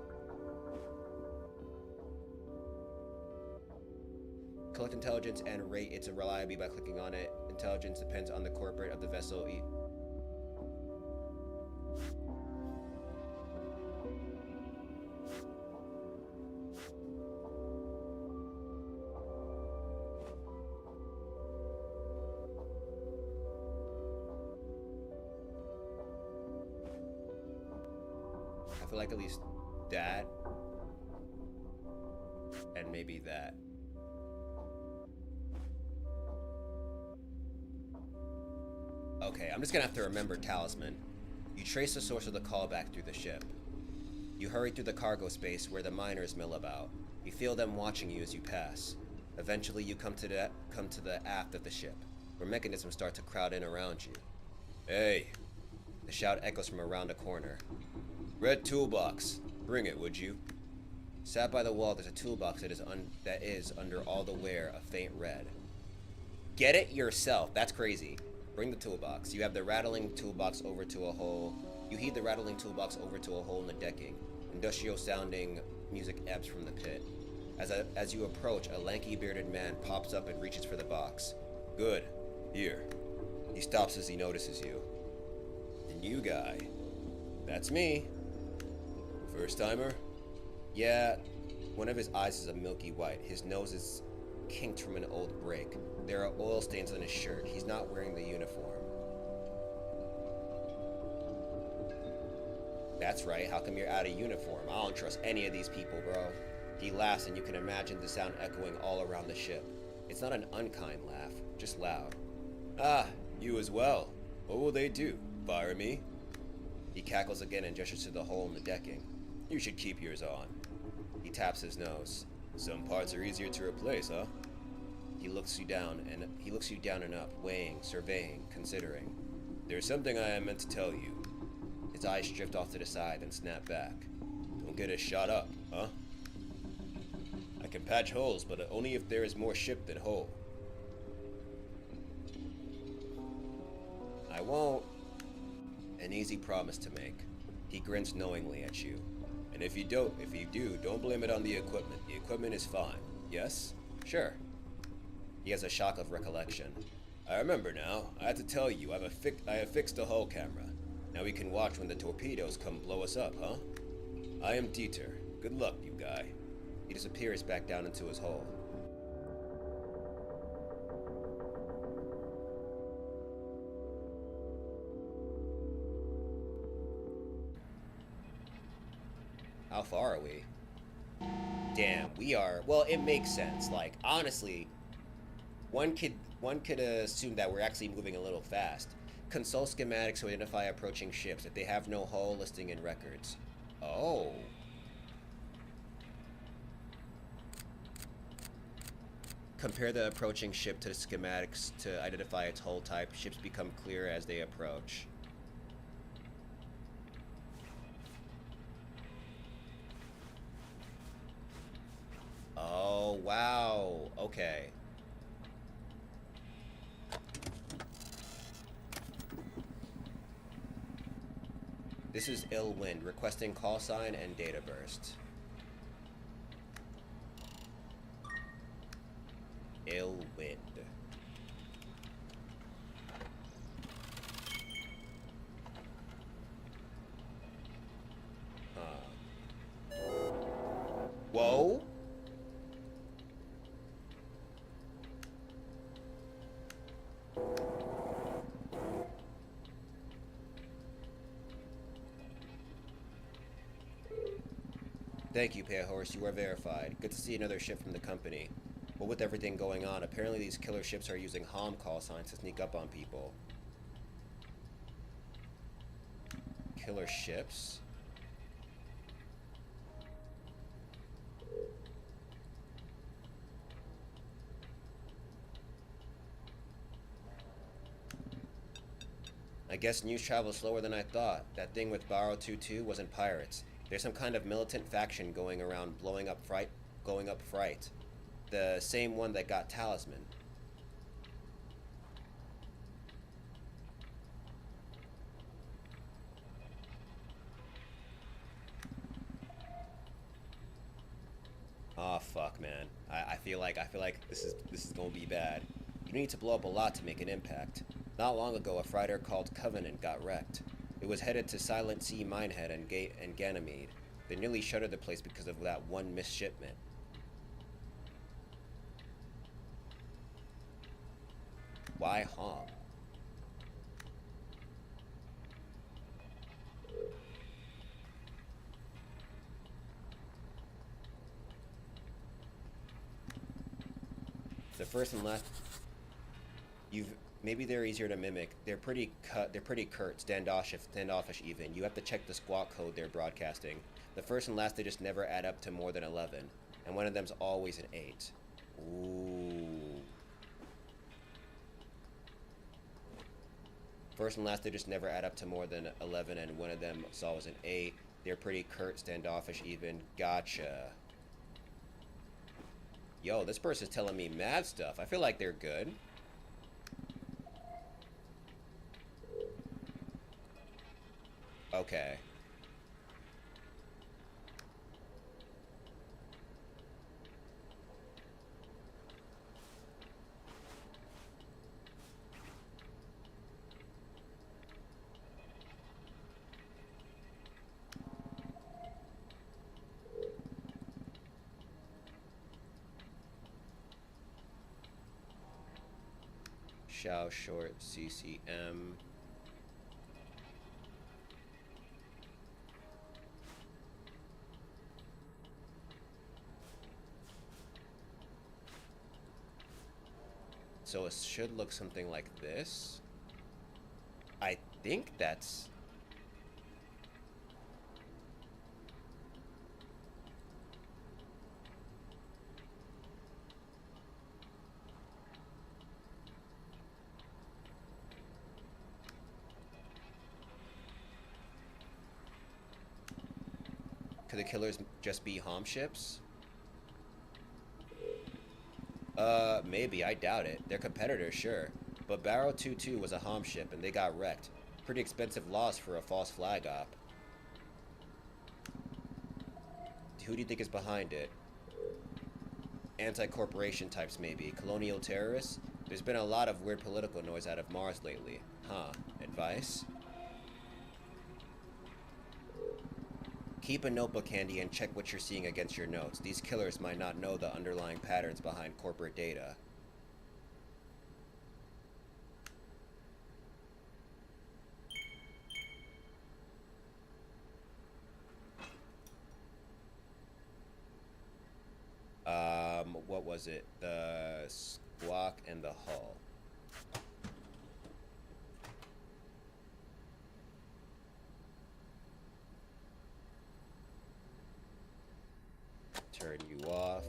Collect intelligence and rate its reliability by clicking on it. Intelligence depends on the corporate of the vessel. I feel like at least that, and maybe that. Okay, I'm just gonna have to remember Talisman. You trace the source of the callback through the ship. You hurry through the cargo space where the miners mill about. You feel them watching you as you pass. Eventually, you come to the aft of the ship, where mechanisms start to crowd in around you. Hey! The shout echoes from around a corner. Red toolbox. Bring it, would you? Sat by the wall, there's a toolbox that is under all the wear a faint red. Get it yourself. That's crazy. Bring the toolbox. You have the rattling toolbox over to a hole. You heave the rattling toolbox over to a hole in the decking. Industrial sounding music ebbs from the pit. As you approach, a lanky bearded man pops up and reaches for the box. Good. Here. He stops as he notices you. The new guy. That's me. First timer? Yeah. One of his eyes is a milky white. His nose is kinked from an old break. There are oil stains on his shirt. He's not wearing the uniform. That's right. How come you're out of uniform? I don't trust any of these people, bro. He laughs, and you can imagine the sound echoing all around the ship. It's not an unkind laugh, just loud. Ah, you as well. What will they do? Fire me? He cackles again and gestures to the hole in the decking. You should keep yours on. He taps his nose. Some parts are easier to replace, huh? He looks you down and up, weighing, surveying, considering. There's something I meant to tell you. His eyes drift off to the side and snap back. Don't get us shot up, huh? I can patch holes, but only if there is more ship than hull. I won't. An easy promise to make. He grins knowingly at you. And if you do, don't blame it on the equipment. The equipment is fine. Yes? Sure. He has a shock of recollection. I remember now. I had to tell you, I have fixed the hull camera. Now we can watch when the torpedoes come blow us up, huh? I am Dieter. Good luck, you guy. He disappears back down into his hole. How far are we? Damn, we are... Well, it makes sense. Like, honestly, one could assume that we're actually moving a little fast. Consult schematics to identify approaching ships if they have no hull listing in records. Oh. Compare the approaching ship to the schematics to identify its hull type. Ships become clearer as they approach. Oh, wow. Okay. This is Ill Wind, requesting call sign and data burst. Ill Wind. Whoa. Thank you, Pale Horse. You are verified. Good to see another ship from the company. But with everything going on, apparently these killer ships are using HOM call signs to sneak up on people. Killer ships? I guess news travels slower than I thought. That thing with Barrow 2-2 wasn't pirates. There's some kind of militant faction going around blowing up Fright. The same one that got Talisman. Aw, fuck, man. I I feel like this is gonna be bad. You need to blow up a lot to make an impact. Not long ago, a freighter called Covenant got wrecked. It was headed to Silent Sea Minehead and Ganymede. They nearly shuttered the place because of that one missed shipment. Why Hom? The first and last. You've maybe they're easier to mimic. They're pretty cut. They're pretty curt, standoffish even. You have to check the squawk code they're broadcasting. The first and last they just never add up to more than 11, and one of them's always an 8. Ooh. First and last they just never add up to more than 11, and one of them is always an 8. They're pretty curt, standoffish even. Gotcha. Yo, this person's telling me mad stuff. I feel like they're good. Okay. Shao short CCM. So it should look something like this. I think that's... Could the killers just be Hom ships? Maybe. I doubt it. Their competitors, sure. But Barrow 2-2 was a Hom ship, and they got wrecked. Pretty expensive loss for a false flag op. Who do you think is behind it? Anti-corporation types, maybe. Colonial terrorists? There's been a lot of weird political noise out of Mars lately. Huh. Advice? Keep a notebook handy and check what you're seeing against your notes. These killers might not know the underlying patterns behind corporate data. What was it? The squawk and the hull. Turn you off.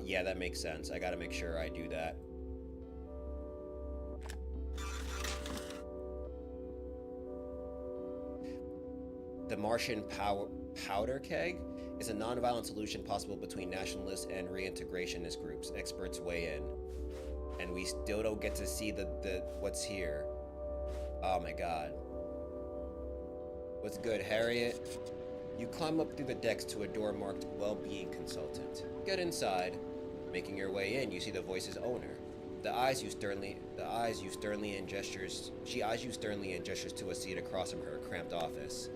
Yeah, that makes sense. I gotta make sure I do that. The Martian powder keg is a non-violent solution possible between nationalist and reintegrationist groups. Experts weigh in. And we still don't get to see the what's here. Oh my god. What's good, Harriet? You climb up through the decks to a door marked Well-Being Consultant. Get inside. Making your way in, you see the voice's owner. She eyes you sternly and gestures to a seat across from her cramped office.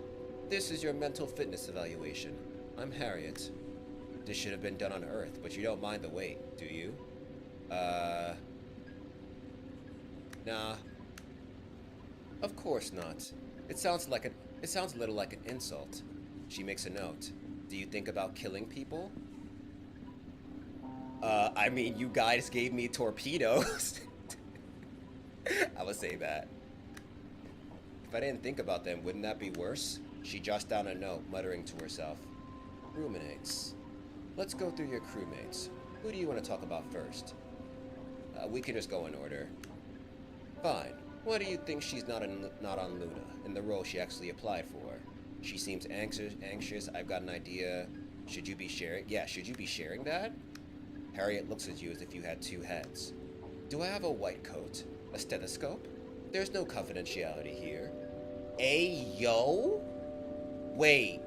This is your mental fitness evaluation. I'm Harriet. This should have been done on Earth, but you don't mind the wait, do you? Nah. Of course not. It sounds a little like an insult. She makes a note. Do you think about killing people? I mean, you guys gave me torpedoes. I would say that. If I didn't think about them, wouldn't that be worse? She jots down a note, muttering to herself. Ruminates. Let's go through your crewmates. Who do you want to talk about first? We can just go in order. Fine. Why do you think she's not on Luna, in the role she actually applied for? She seems anxious. I've got an idea. Should you be sharing? Yeah, should you be sharing that? Harriet looks at you as if you had two heads. Do I have a white coat? A stethoscope? There's no confidentiality here. Ayo? Wait.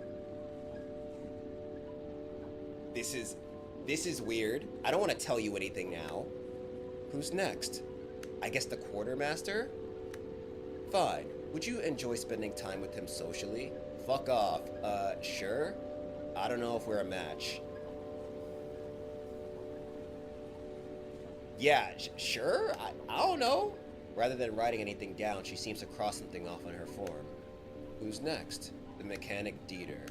This is weird. I don't want to tell you anything now. Who's next? I guess the quartermaster? Fine. Would you enjoy spending time with him socially? Fuck off. Sure? I don't know if we're a match. Yeah, sure? I don't know. Rather than writing anything down, she seems to cross something off on her form. Who's next? The mechanic Dieter.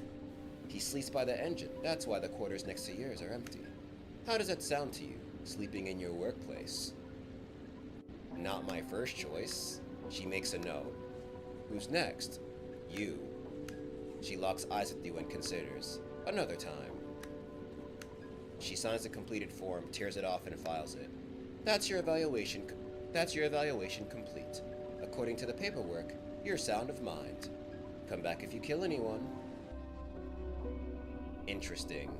He sleeps by the engine. That's why the quarters next to yours are empty. How does that sound to you, sleeping in your workplace? Not my first choice. She makes a note. Who's next? You. She locks eyes with you and considers. Another time. She signs the completed form, tears it off, and files it. That's your evaluation complete. According to the paperwork, you're sound of mind. Come back if you kill anyone. Interesting.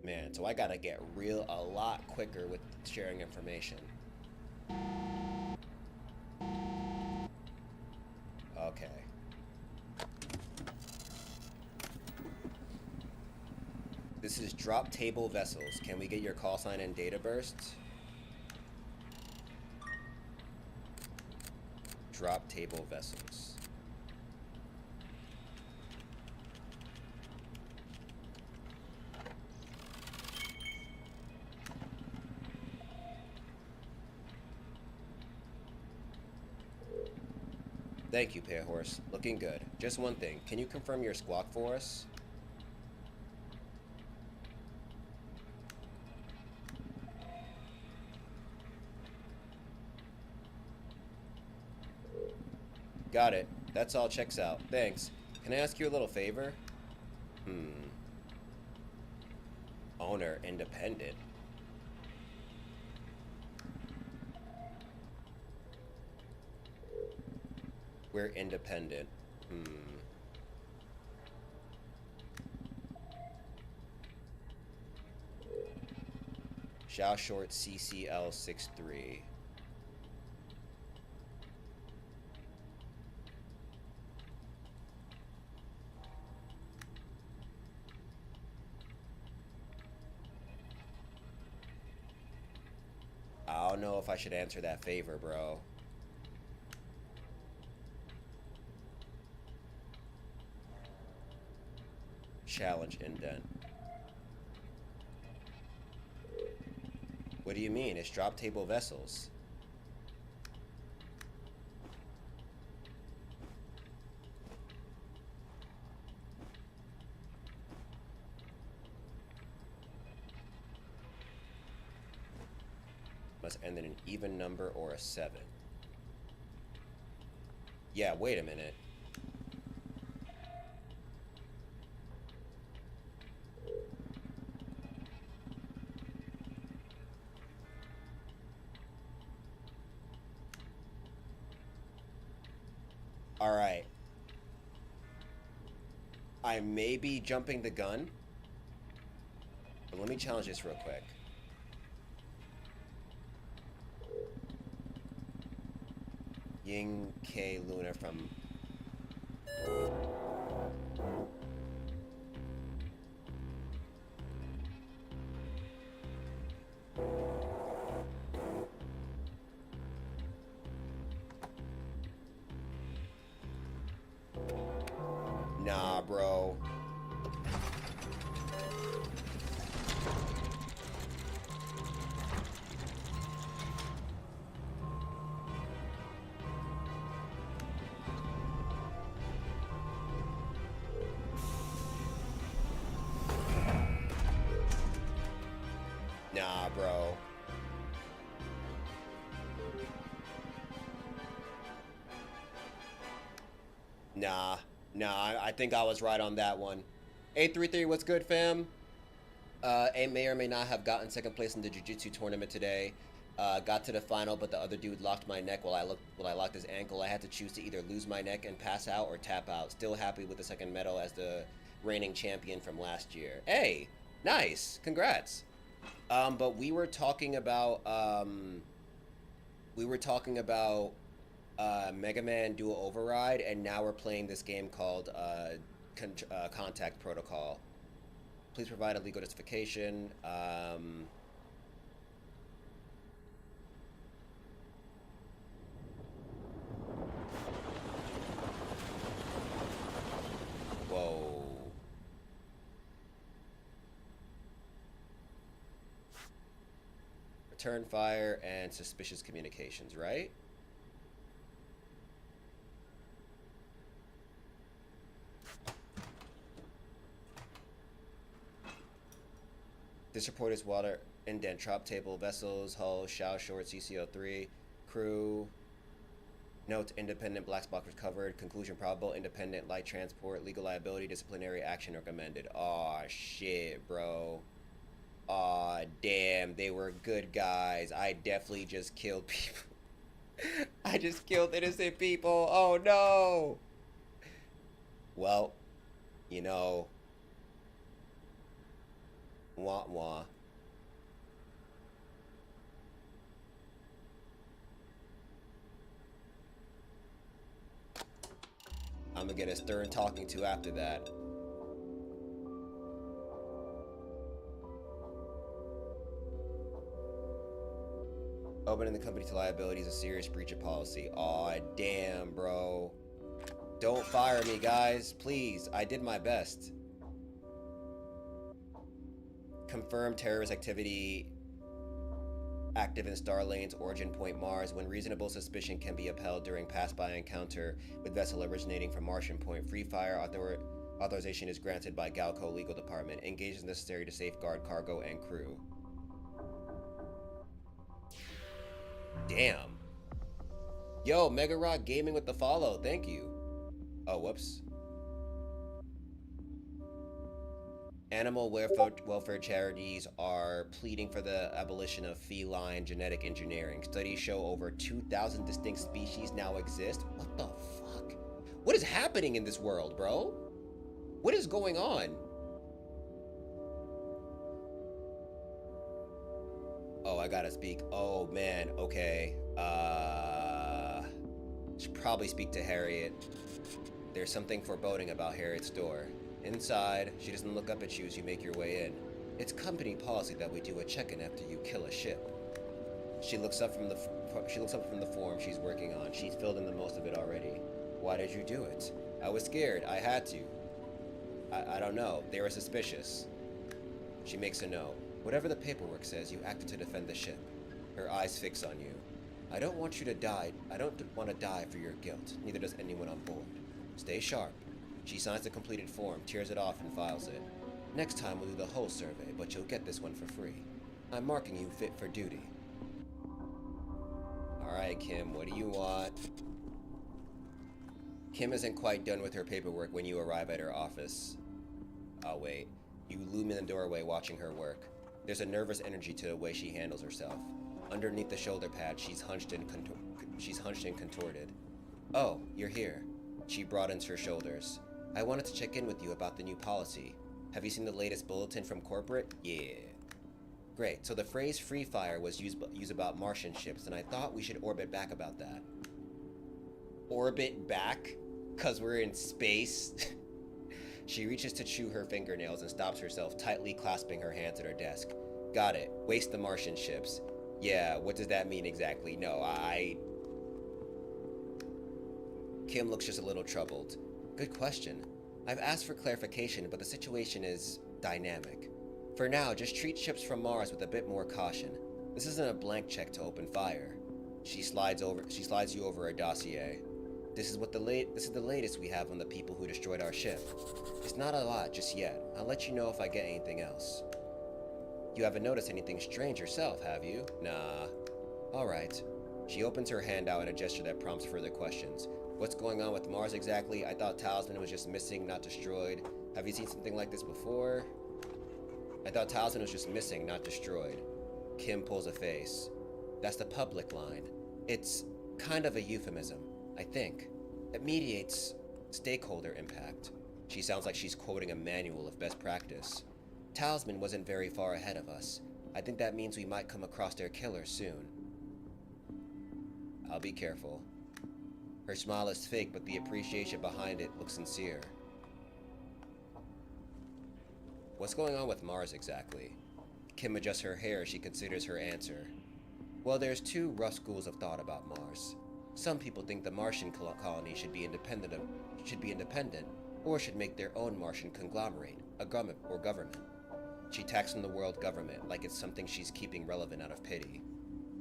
Man, so I gotta get a lot quicker with sharing information. Okay. This is drop table vessels. Can we get your call sign and data burst? Drop table vessels. Thank you, Pay Horse. Looking good. Just one thing. Can you confirm your squawk for us? Got it. That's all checks out. Thanks. Can I ask you a little favor? Owner independent. We're independent. Shao Short CCL 63. I don't know if I should answer that favor, bro. Challenge indent. What do you mean? It's drop table vessels. Must end in an even number or a 7. Yeah, wait a minute. Alright. I may be jumping the gun, but let me challenge this real quick. Ying K Luna from... Nah, bro. Nah, bro. Nah, I think I was right on that one. 833, what's good, fam? A may or may not have gotten second place in the Jiu-Jitsu tournament today. Got to the final, but the other dude locked my neck while I locked his ankle. I had to choose to either lose my neck and pass out or tap out. Still happy with the second medal as the reigning champion from last year. Hey, nice, congrats. But we were talking about Mega Man Dual Override, and now we're playing this game called Contact Protocol. Please provide a legal justification. Whoa. Return fire and suspicious communications, right? This report is water indent, trop table, vessels, hull, shower short, CCO3, crew. Note, independent black box recovered. Conclusion, probable, independent, light transport, legal liability, disciplinary action recommended. Aw, shit, bro. Aw, damn, they were good guys. I definitely just killed people. I just killed innocent people. Oh, no. Well, you know, wah wah. I'm gonna get a stern talking to after that. Opening the company to liability is a serious breach of policy. Aw, damn, bro. Don't fire me, guys. Please, I did my best. Confirmed terrorist activity active in star lanes, origin point Mars. When reasonable suspicion can be upheld during pass-by encounter with vessel originating from Martian point, free fire authorization is granted by Galco Legal Department. Engage as necessary to safeguard cargo and crew. Damn. Yo, Mega Rock Gaming with the follow. Thank you. Oh, whoops. Animal welfare charities are pleading for the abolition of feline genetic engineering. Studies show over 2,000 distinct species now exist. What the fuck? What is happening in this world, bro? What is going on? Oh, I gotta speak. Oh, man. Okay. Should probably speak to Harriet. There's something foreboding about Harriet's door. Inside, she doesn't look up at you as you make your way in. It's company policy that we do a check-in after you kill a ship. She looks up from the form she's working on. She's filled in the most of it already. Why did you do it? I was scared. I had to. I don't know. They were suspicious. She makes a note. Whatever the paperwork says, you acted to defend the ship. Her eyes fix on you. I don't want you to die. I don't want to die for your guilt. Neither does anyone on board. Stay sharp. She signs the completed form, tears it off, and files it. Next time we'll do the whole survey, but you'll get this one for free. I'm marking you fit for duty. Alright, Kim, what do you want? Kim isn't quite done with her paperwork when you arrive at her office. Oh, wait. You loom in the doorway watching her work. There's a nervous energy to the way she handles herself. Underneath the shoulder pad, she's hunched and contorted. Oh, you're here. She broadens her shoulders. I wanted to check in with you about the new policy. Have you seen the latest bulletin from corporate? Yeah. Great, so the phrase free fire was used about Martian ships, and I thought we should orbit back about that. Orbit back? 'Cause we're in space? She reaches to chew her fingernails and stops herself, tightly clasping her hands at her desk. Got it. Waste the Martian ships. Yeah, what does that mean exactly? No, Kim looks just a little troubled. Good question. I've asked for clarification, but the situation is dynamic. For now, just treat ships from Mars with a bit more caution. This isn't a blank check to open fire. She slides you over a dossier. This is the latest we have on the people who destroyed our ship. It's not a lot just yet. I'll let you know if I get anything else. You haven't noticed anything strange yourself, have you? Nah. Alright. She opens her hand out in a gesture that prompts further questions. What's going on with Mars exactly? I thought Talisman was just missing, not destroyed. Have you seen something like this before? I thought Talisman was just missing, not destroyed. Kim pulls a face. That's the public line. It's kind of a euphemism, I think. It mediates stakeholder impact. She sounds like she's quoting a manual of best practice. Talisman wasn't very far ahead of us. I think that means we might come across their killer soon. I'll be careful. Her smile is fake, but the appreciation behind it looks sincere. What's going on with Mars exactly? Kim adjusts her hair as she considers her answer. Well, there's two rough schools of thought about Mars. Some people think the Martian colony should be independent, or should make their own Martian conglomerate, a government. She tacks on the world government like it's something she's keeping relevant out of pity.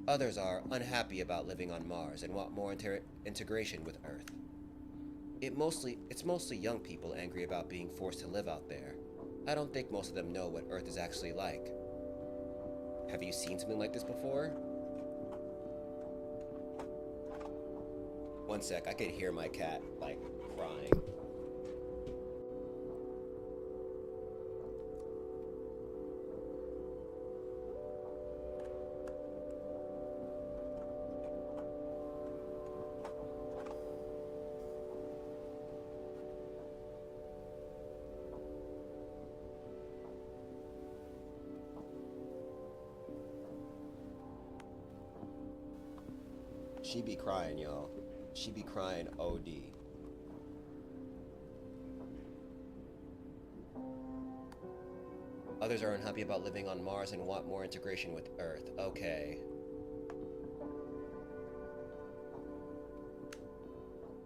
Others are unhappy about living on Mars and want more integration with Earth. It's mostly young people angry about being forced to live out there. I don't think most of them know what Earth is actually like. Have you seen something like this before? One sec, I could hear my cat, like, crying. She be crying, y'all. She be crying OD. Others are unhappy about living on Mars and want more integration with Earth. Okay.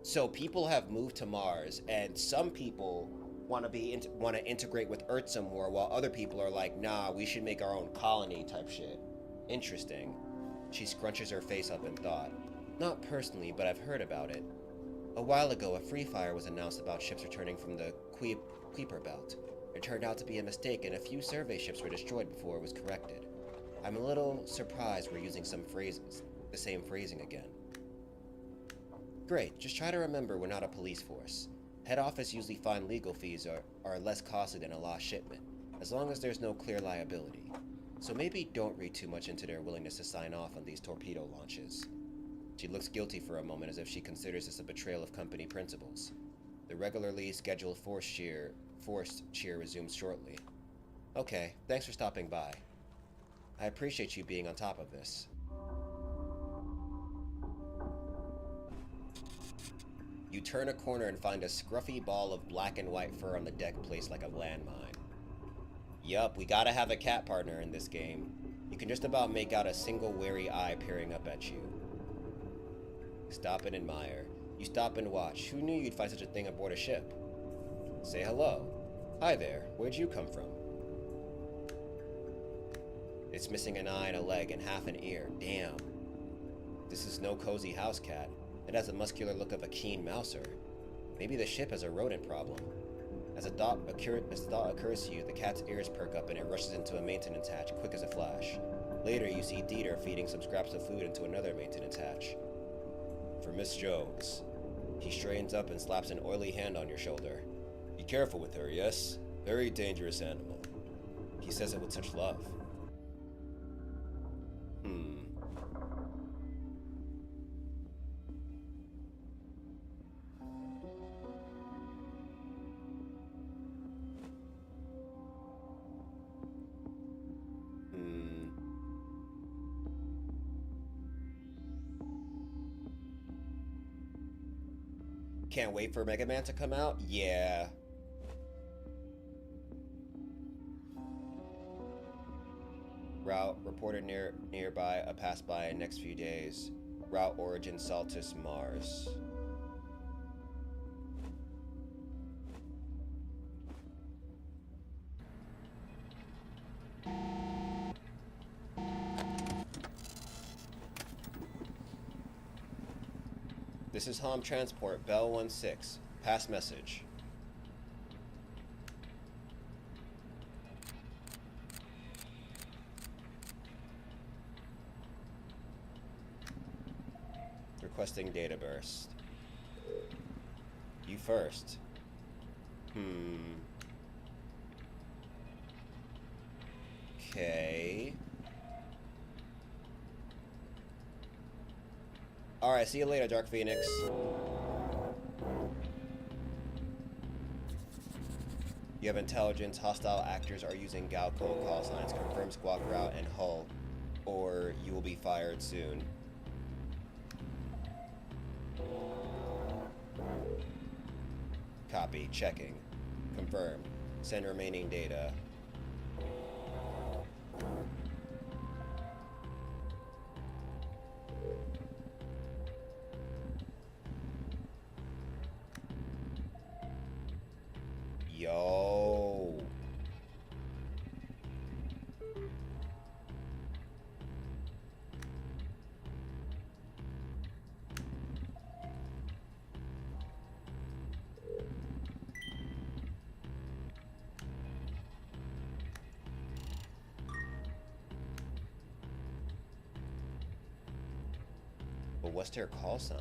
So people have moved to Mars, and some people want to integrate with Earth some more, while other people are like, nah, we should make our own colony type shit. Interesting. She scrunches her face up in thought. Not personally, but I've heard about it. A while ago, a free fire was announced about ships returning from the Kuiper Belt. It turned out to be a mistake, and a few survey ships were destroyed before it was corrected. I'm a little surprised we're using the same phrasing again. Great, just try to remember we're not a police force. Head office usually find legal fees are less costly than a lost shipment, as long as there's no clear liability. So maybe don't read too much into their willingness to sign off on these torpedo launches. She looks guilty for a moment as if she considers this a betrayal of company principles. The regularly scheduled forced cheer resumes shortly. Okay, thanks for stopping by. I appreciate you being on top of this. You turn a corner and find a scruffy ball of black and white fur on the deck placed like a landmine. Yup, we gotta have a cat partner in this game. You can just about make out a single wary eye peering up at you. Stop and admire. You stop and watch. Who knew you'd find such a thing aboard a ship? Say hello. Hi there, where'd you come from? It's missing an eye and a leg and half an ear. Damn. This is no cozy house cat. It has the muscular look of a keen mouser. Maybe the ship has a rodent problem. As a thought occurs to you, the cat's ears perk up and it rushes into a maintenance hatch, quick as a flash. Later, you see Dieter feeding some scraps of food into another maintenance hatch. For Miss Jones. He straightens up and slaps an oily hand on your shoulder. Be careful with her, yes? Very dangerous animal. He says it with such love. Can't wait for Mega Man to come out? Yeah. Route reported nearby, a pass by in next few days. Route origin Saltus Mars. This is Hom Transport, Bell 16. Pass message. Requesting data burst. You first. Okay. Alright, see you later, Dark Phoenix. You have intelligence. Hostile actors are using Gal code call signs. Confirm squawk route and hull, or you will be fired soon. Copy. Checking. Confirmed. Send remaining data. Yo. But what's their call sign?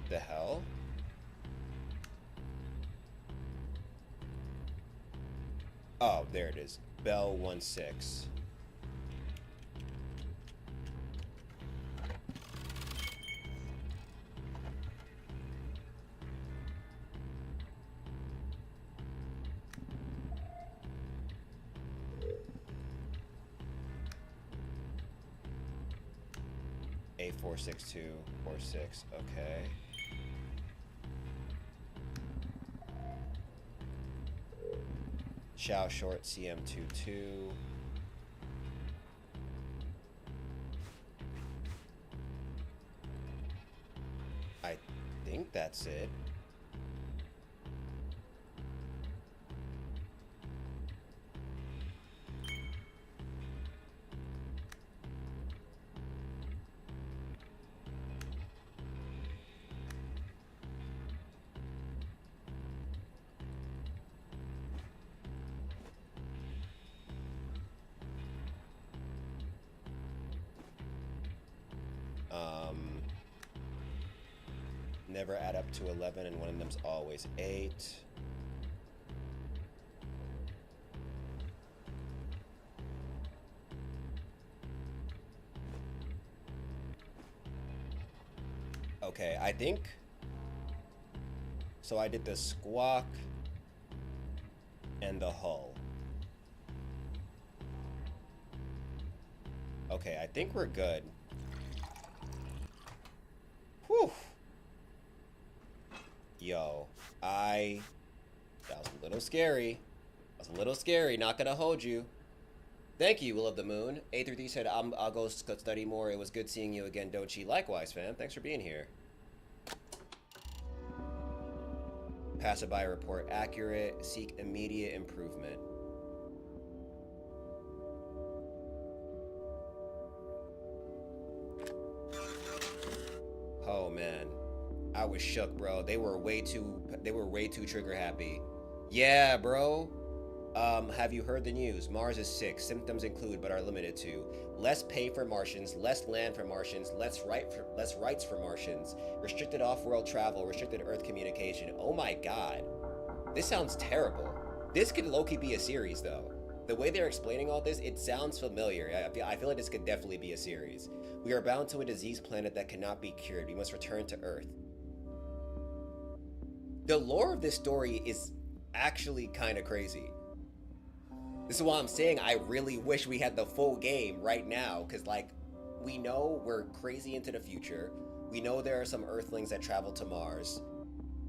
The hell? Oh, there it is. Bell 16. A46246. Okay. Chow short CM22. I think that's it. Never add up to 11, and one of them's always 8. Okay, I think... So I did the squawk and the hull. Okay, I think we're good. Whew. Yo, that was a little scary. That was a little scary, not gonna hold you. Thank you, Will of the Moon. A3D said, I'll go study more. It was good seeing you again, Dochi. Likewise, fam. Thanks for being here. Passerby report accurate. Seek immediate improvement. Oh, man. I was shook, bro. They were way too trigger happy. Yeah, bro. Have you heard the news? Mars is sick. Symptoms include, but are limited to, less pay for Martians, less land for Martians, less rights for Martians, restricted off-world travel, restricted Earth communication. Oh my god. This sounds terrible. This could low-key be a series, though. The way they're explaining all this, it sounds familiar. I feel like this could definitely be a series. We are bound to a diseased planet that cannot be cured. We must return to Earth. The lore of this story is actually kind of crazy. This is why I'm saying I really wish we had the full game right now, because, like, we know we're crazy into the future. We know there are some Earthlings that travel to Mars,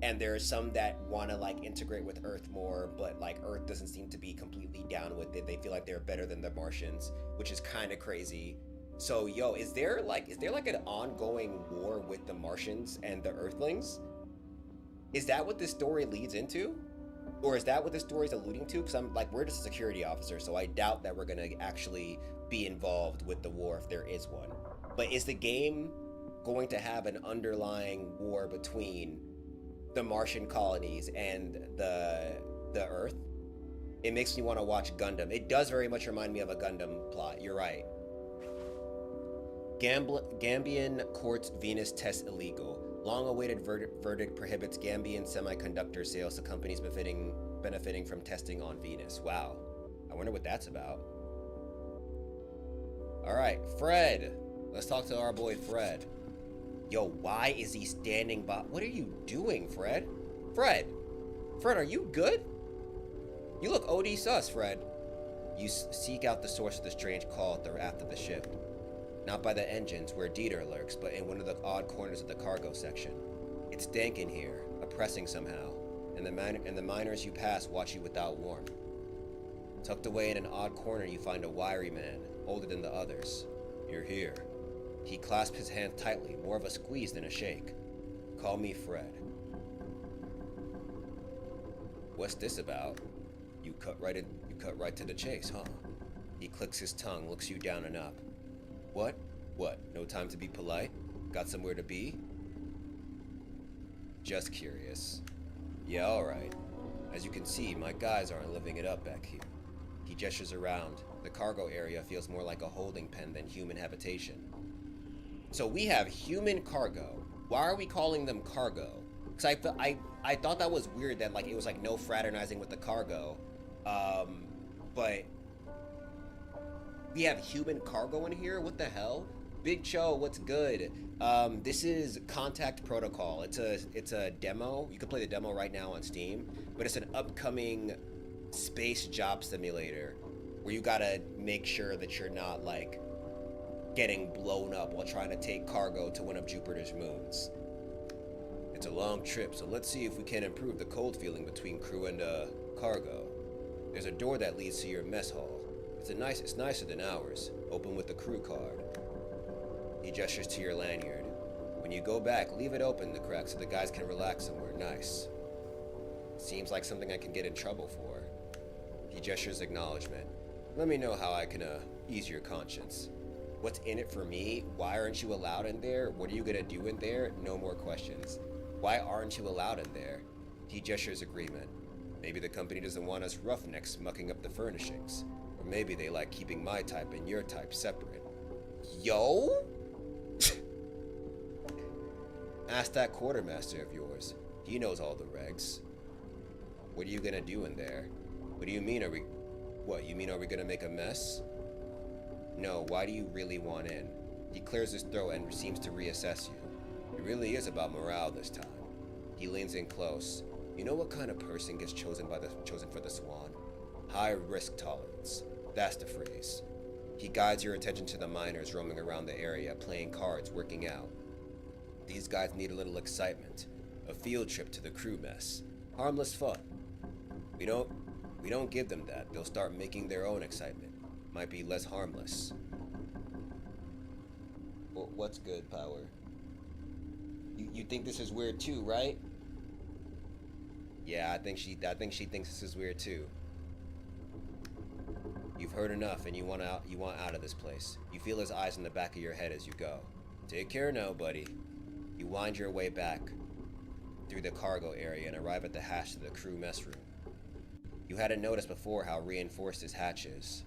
and there are some that want to, like, integrate with Earth more, but, like, Earth doesn't seem to be completely down with it. They feel like they're better than the Martians, which is kind of crazy. So, yo, is there like an ongoing war with the Martians and the Earthlings? Is that what this story leads into? Or is that what this story is alluding to? Because I'm like, we're just a security officer, so I doubt that we're going to actually be involved with the war if there is one. But is the game going to have an underlying war between the Martian colonies and the Earth? It makes me want to watch Gundam. It does very much remind me of a Gundam plot. You're right. Gambian courts Venus test illegal. Long-awaited verdict prohibits Gambian semiconductor sales to companies benefiting from testing on Venus. Wow. I wonder what that's about. Alright, Fred. Let's talk to our boy Fred. Yo, why is he standing by? What are you doing, Fred? Fred, are you good? You look OD sus, Fred. You seek out the source of the strange call after the shift. Not by the engines where Dieter lurks, but in one of the odd corners of the cargo section. It's dank in here, oppressing somehow, and the miners you pass watch you without warmth. Tucked away in an odd corner, you find a wiry man, older than the others. You're here. He clasped his hand tightly, more of a squeeze than a shake. Call me Fred. What's this about? You cut right to the chase, huh? He clicks his tongue, looks you down and up. What? No time to be polite? Got somewhere to be? Just curious. Yeah, alright. As you can see, my guys aren't living it up back here. He gestures around. The cargo area feels more like a holding pen than human habitation. So we have human cargo. Why are we calling them cargo? Because I thought that was weird that it was no fraternizing with the cargo. But we have human cargo in here? What the hell? Big Cho, what's good? This is Contact Protocol. It's a demo. You can play the demo right now on Steam, but it's an upcoming space job simulator where you gotta make sure that you're not getting blown up while trying to take cargo to one of Jupiter's moons. It's a long trip, so let's see if we can improve the cold feeling between crew and cargo. There's a door that leads to your mess hall. It's nicer than ours. Open with the crew card. He gestures to your lanyard. When you go back, leave it open the crack so the guys can relax somewhere nice. Seems like something I can get in trouble for. He gestures acknowledgement. Let me know how I can ease your conscience. What's in it for me? Why aren't you allowed in there? What are you gonna do in there? No more questions. Why aren't you allowed in there? He gestures agreement. Maybe the company doesn't want us roughnecks mucking up the furnishings. Or maybe they like keeping my type and your type separate. Yo? Ask that quartermaster of yours. He knows all the regs. What are you gonna do in there? What do you mean are we gonna make a mess? No, why do you really want in? He clears his throat and seems to reassess you. It really is about morale this time. He leans in close. You know what kind of person gets chosen for the Swan? High risk tolerance. That's the phrase. He guides your attention to the miners roaming around the area, playing cards, working out. These guys need a little excitement. A field trip to the crew mess. Harmless fun. We don't give them that. They'll start making their own excitement. Might be less harmless. Well, what's good, Power? You think this is weird too, right? Yeah, I think she thinks this is weird too. You've heard enough and you want out of this place. You feel his eyes in the back of your head as you go. Take care now, buddy. You wind your way back through the cargo area and arrive at the hatch to the crew mess room. You hadn't noticed before how reinforced this hatch is.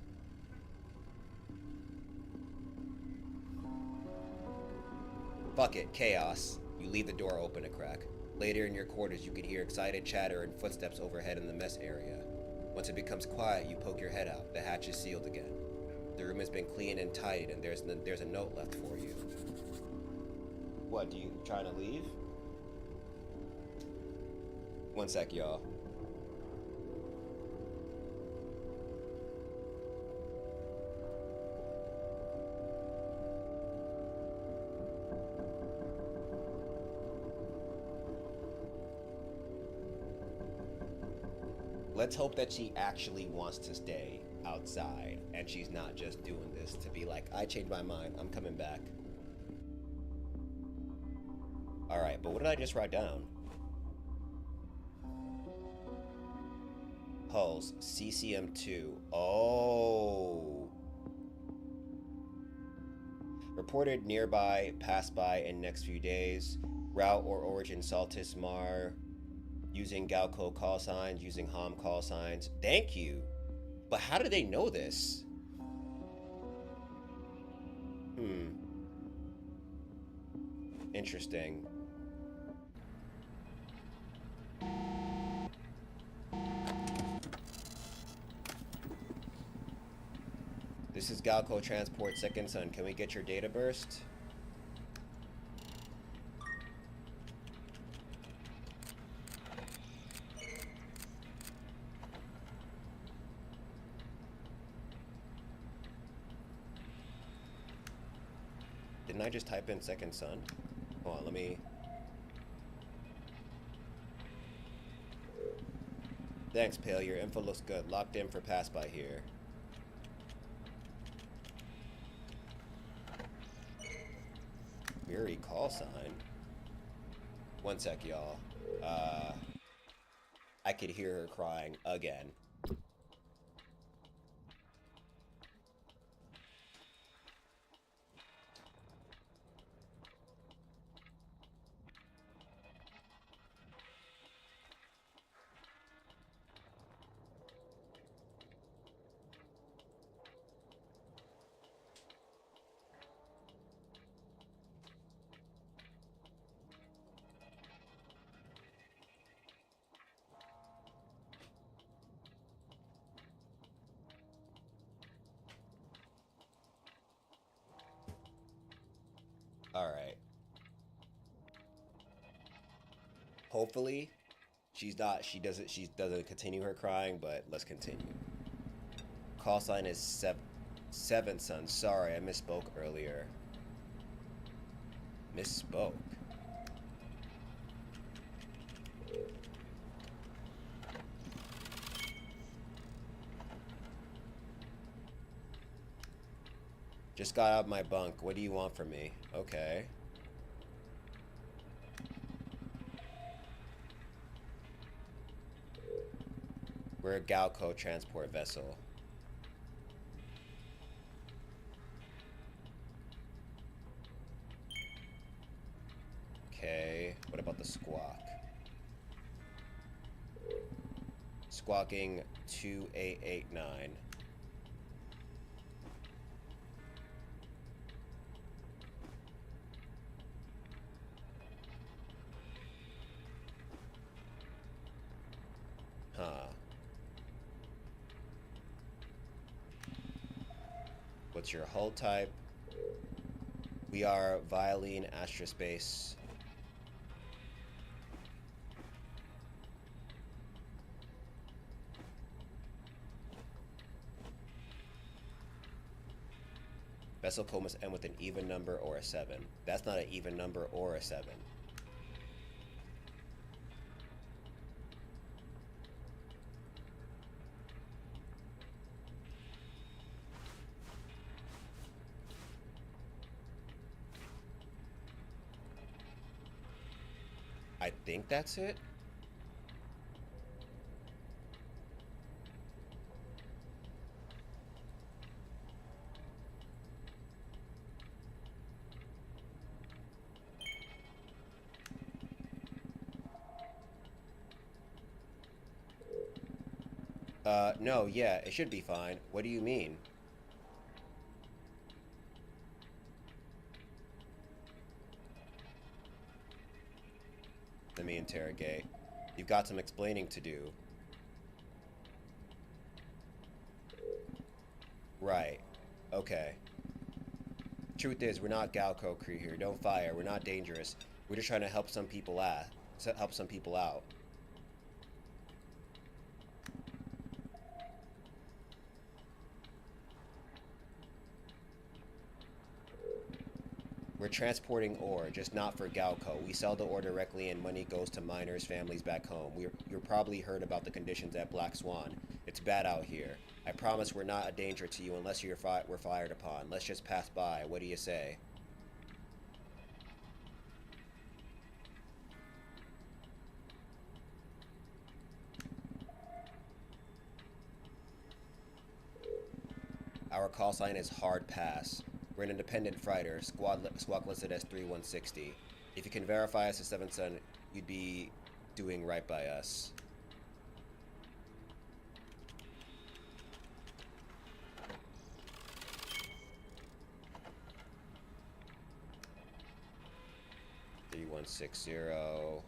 Fuck it, chaos. You leave the door open a crack. Later in your quarters, you can hear excited chatter and footsteps overhead in the mess area. Once it becomes quiet, you poke your head out. The hatch is sealed again. The room has been cleaned and tidied, and there's a note left for you. What, you trying to leave? One sec, y'all. Let's hope that she actually wants to stay outside and she's not just doing this to be like, I changed my mind, I'm coming back. Alright, but what did I just write down? Hulls, CCM2. Oh. Reported nearby, pass by in next few days. Route or origin Saltis Mar. Using Galco call signs, using Ham call signs. Thank you. But how do they know this? Hmm. Interesting. This is Galco Transport Second Son. Can we get your data burst? Didn't I just type in Second Son? Hold on, let me... Thanks, Pale. Your info looks good. Locked in for pass by here. Weary call sign. One sec, y'all. I could hear her crying again. Alright. Hopefully, she doesn't continue her crying, but let's continue. Call sign is Seventh Son. Sorry, I misspoke earlier. Misspoke. Just got out of my bunk. What do you want from me? Okay. We're a Galco transport vessel. Okay. What about the squawk? Squawking 2889. Huh. What's your hull type? We are Violin Astrospace. Vessel code must end with an even number or a 7. That's not an even number or a 7. I think that's it. No, yeah, it should be fine. What do you mean? Let me interrogate. You've got some explaining to do. Right. Okay. Truth is, we're not Galco crew here. Don't fire. We're not dangerous. We're just trying to help some people out. Help some people out. We're transporting ore, just not for Galco. We sell the ore directly and money goes to miners' families back home. You've probably heard about the conditions at Black Swan. It's bad out here. I promise we're not a danger to you unless we're fired upon. Let's just pass by. What do you say? Our call sign is Hard Pass. We're an independent fighter, squawk listed as 3160. If you can verify us as Seventh Son, you'd be doing right by us. $3160.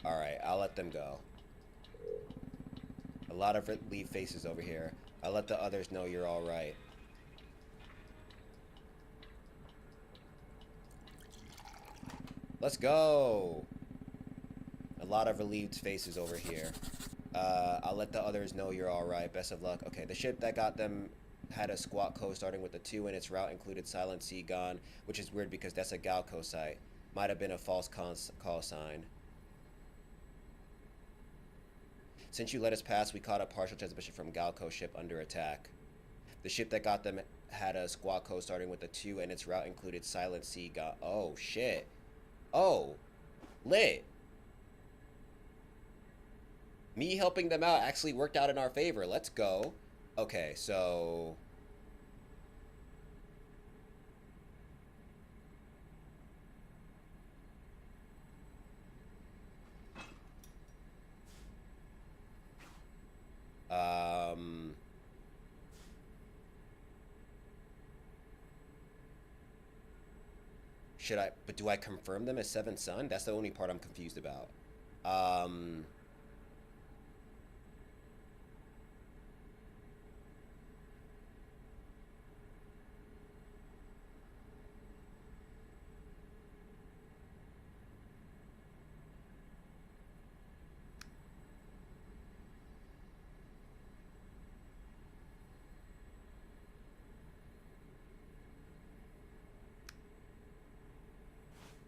Alright, I'll let them go. A lot of relieved faces over here. I'll let the others know you're alright. Let's go! A lot of relieved faces over here. I'll let the others know you're alright. Best of luck. Okay, the ship that got them had a squawk code starting with a 2 and its route included Silent Sea Gone, which is weird because that's a Galco site. Might have been a false call sign. Since you let us pass, we caught a partial transmission from Galco ship under attack. The ship that got them had a squawk code starting with a 2 and its route included Silent Sea Gone. Oh, shit. Oh. Lit. Me helping them out actually worked out in our favor. Let's go. Okay, so... Should I... But do I confirm them as Seventh Son? That's the only part I'm confused about.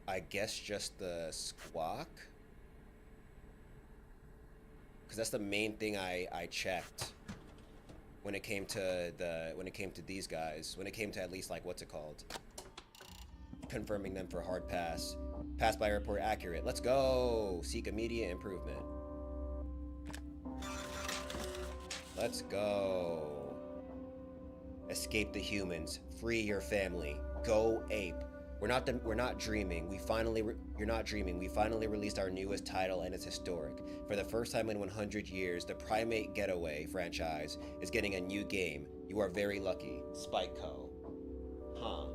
I guess just the squawk? Because that's the main thing I checked when it came to these guys. When it came to at least, like, what's it called? Confirming them for hard pass. Pass by airport accurate. Let's go! Seek immediate improvement. Let's go. Escape the humans. Free your family. Go ape. We're not dreaming. You're not dreaming. We finally released our newest title, and it's historic. For the first time in 100 years, the Primate Getaway franchise is getting a new game. You are very lucky. Spike Co. Huh.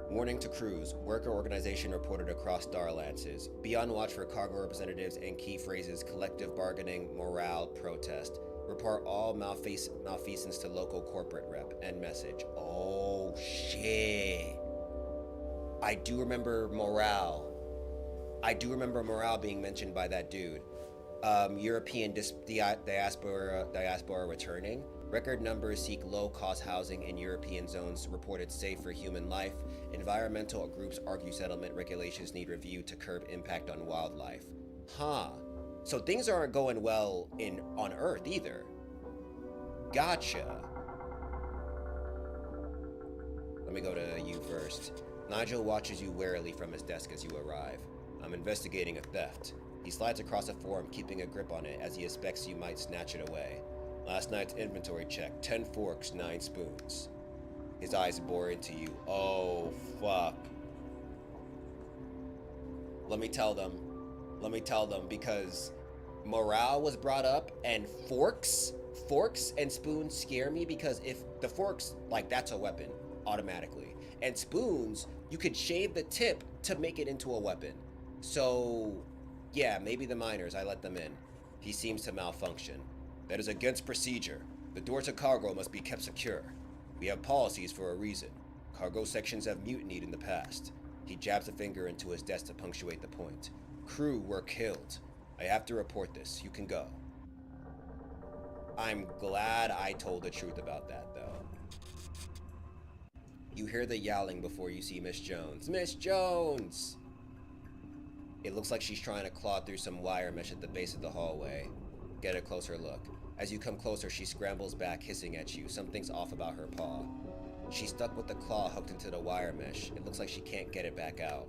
Warning to crews. Worker organization reported across Starlances. Be on watch for cargo representatives and key phrases: collective bargaining, morale, protest. Report all malfeasance to local corporate rep. End message. Oh, shit. I do remember morale. I do remember morale being mentioned by that dude. European diaspora returning. Record numbers seek low-cost housing in European zones reported safe for human life. Environmental groups argue settlement regulations need review to curb impact on wildlife. Huh. So things aren't going well on Earth either. Gotcha. Let me go to you first. Nigel watches you warily from his desk as you arrive. I'm investigating a theft. He slides across a form, keeping a grip on it as he expects you might snatch it away. Last night's inventory check: 10 forks, 9 spoons. His eyes bore into you. Oh, fuck. Let me tell them, because morale was brought up, and forks and spoons scare me, because if the forks, like, that's a weapon automatically, and spoons, you could shave the tip to make it into a weapon. So yeah, maybe the miners, I let them in. He seems to malfunction. That is against procedure. The door to cargo must be kept secure. We have policies for a reason. Cargo sections have mutinied in the past. He jabs a finger into his desk to punctuate the point. Crew were killed. I have to report this. You can go. I'm glad I told the truth about that, though. You hear the yowling before you see Miss Jones. Miss Jones! It looks like she's trying to claw through some wire mesh at the base of the hallway. Get a closer look. As you come closer, she scrambles back, hissing at you. Something's off about her paw. She's stuck with the claw hooked into the wire mesh. It looks like she can't get it back out.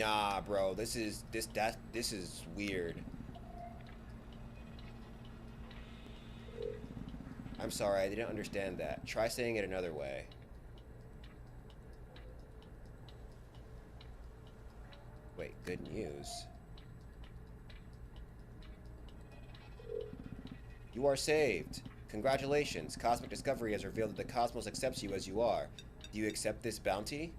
Nah, bro. This is weird. I'm sorry, I didn't understand that. Try saying it another way. Wait, good news. You are saved. Congratulations. Cosmic Discovery has revealed that the cosmos accepts you as you are. Do you accept this bounty?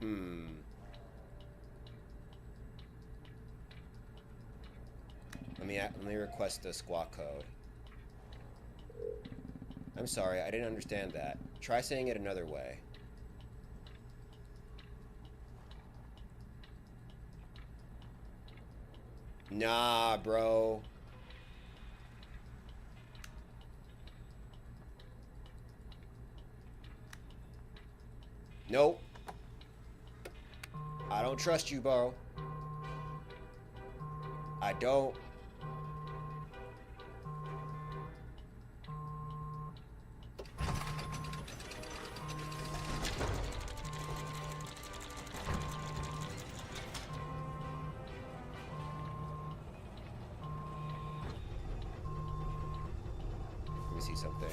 Hmm. Let me request the squawk code. I'm sorry, I didn't understand that. Try saying it another way. Nah, bro. Nope. I don't trust you, bro. I don't. Let me see something.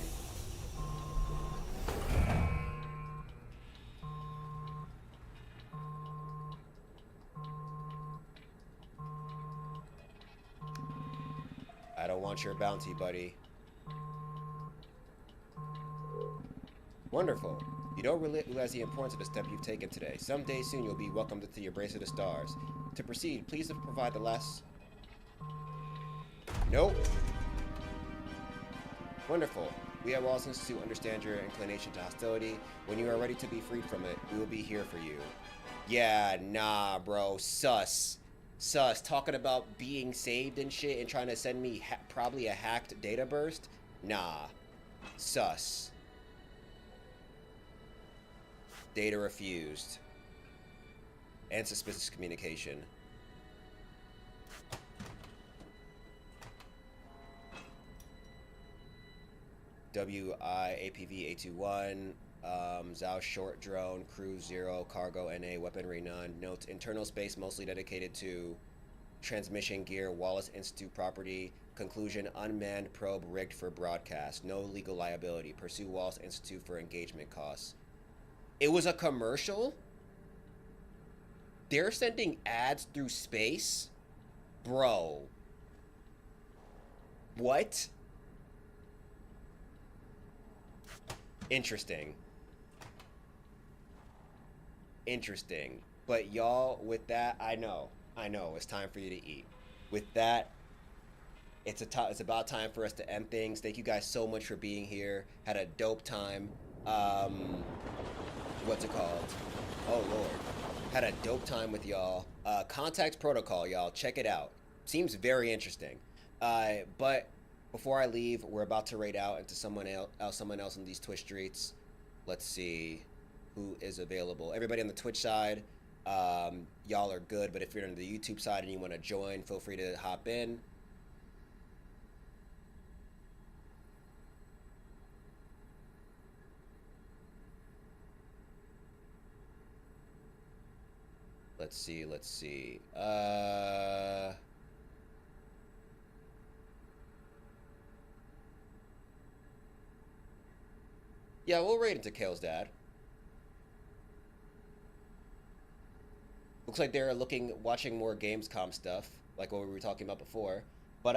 I don't want your bounty, buddy. Wonderful. You don't realize the importance of the step you've taken today. Someday soon you'll be welcomed to your brace of the stars. To proceed, please provide the last... Nope. Wonderful. We at Wallace Institute understand your inclination to hostility. When you are ready to be freed from it, we will be here for you. Yeah, nah, bro. Sus. Sus. Talking about being saved and shit and trying to send me probably a hacked data burst? Nah. Sus. Data refused. And suspicious communication. WI-APV-821, Zhao short drone, crew 0, cargo NA, weaponry none. Notes, internal space mostly dedicated to transmission gear, Wallace Institute property. Conclusion, unmanned probe rigged for broadcast. No legal liability. Pursue Wallace Institute for engagement costs. It was a commercial? They're sending ads through space? Bro. What? Interesting. Interesting. But y'all, with that, I know, it's time for you to eat. With that, it's about time for us to end things. Thank you guys so much for being here. Had a dope time. What's it called? Oh Lord. Had a dope time with y'all. Contact Protocol, y'all. Check it out. Seems very interesting. But before I leave, we're about to raid out into someone else in these Twitch streets. Let's see who is available. Everybody on the Twitch side, y'all are good, but if you're on the YouTube side and you want to join, feel free to hop in. Let's see. Yeah, we'll raid into Kale's dad. Looks like they're watching more Gamescom stuff, like what we were talking about before. But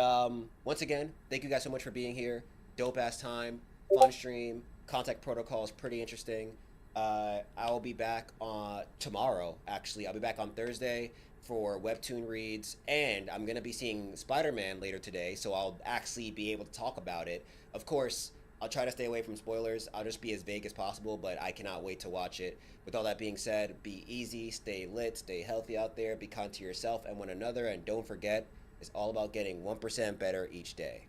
once again, thank you guys so much for being here. Dope ass time, fun stream. Contact Protocol is pretty interesting. I will be back on tomorrow. Actually, I'll be back on Thursday for webtoon reads, and I'm gonna be seeing Spider-Man later today, so I'll actually be able to talk about it. Of course, I'll try to stay away from spoilers. I'll just be as vague as possible, but I cannot wait to watch it. With all that being said, be easy, stay lit, stay healthy out there, be kind to yourself and one another, and don't forget, it's all about getting 1% better each day.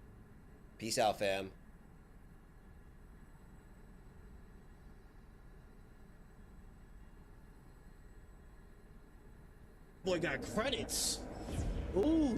Peace out, fam. Boy got credits. Ooh.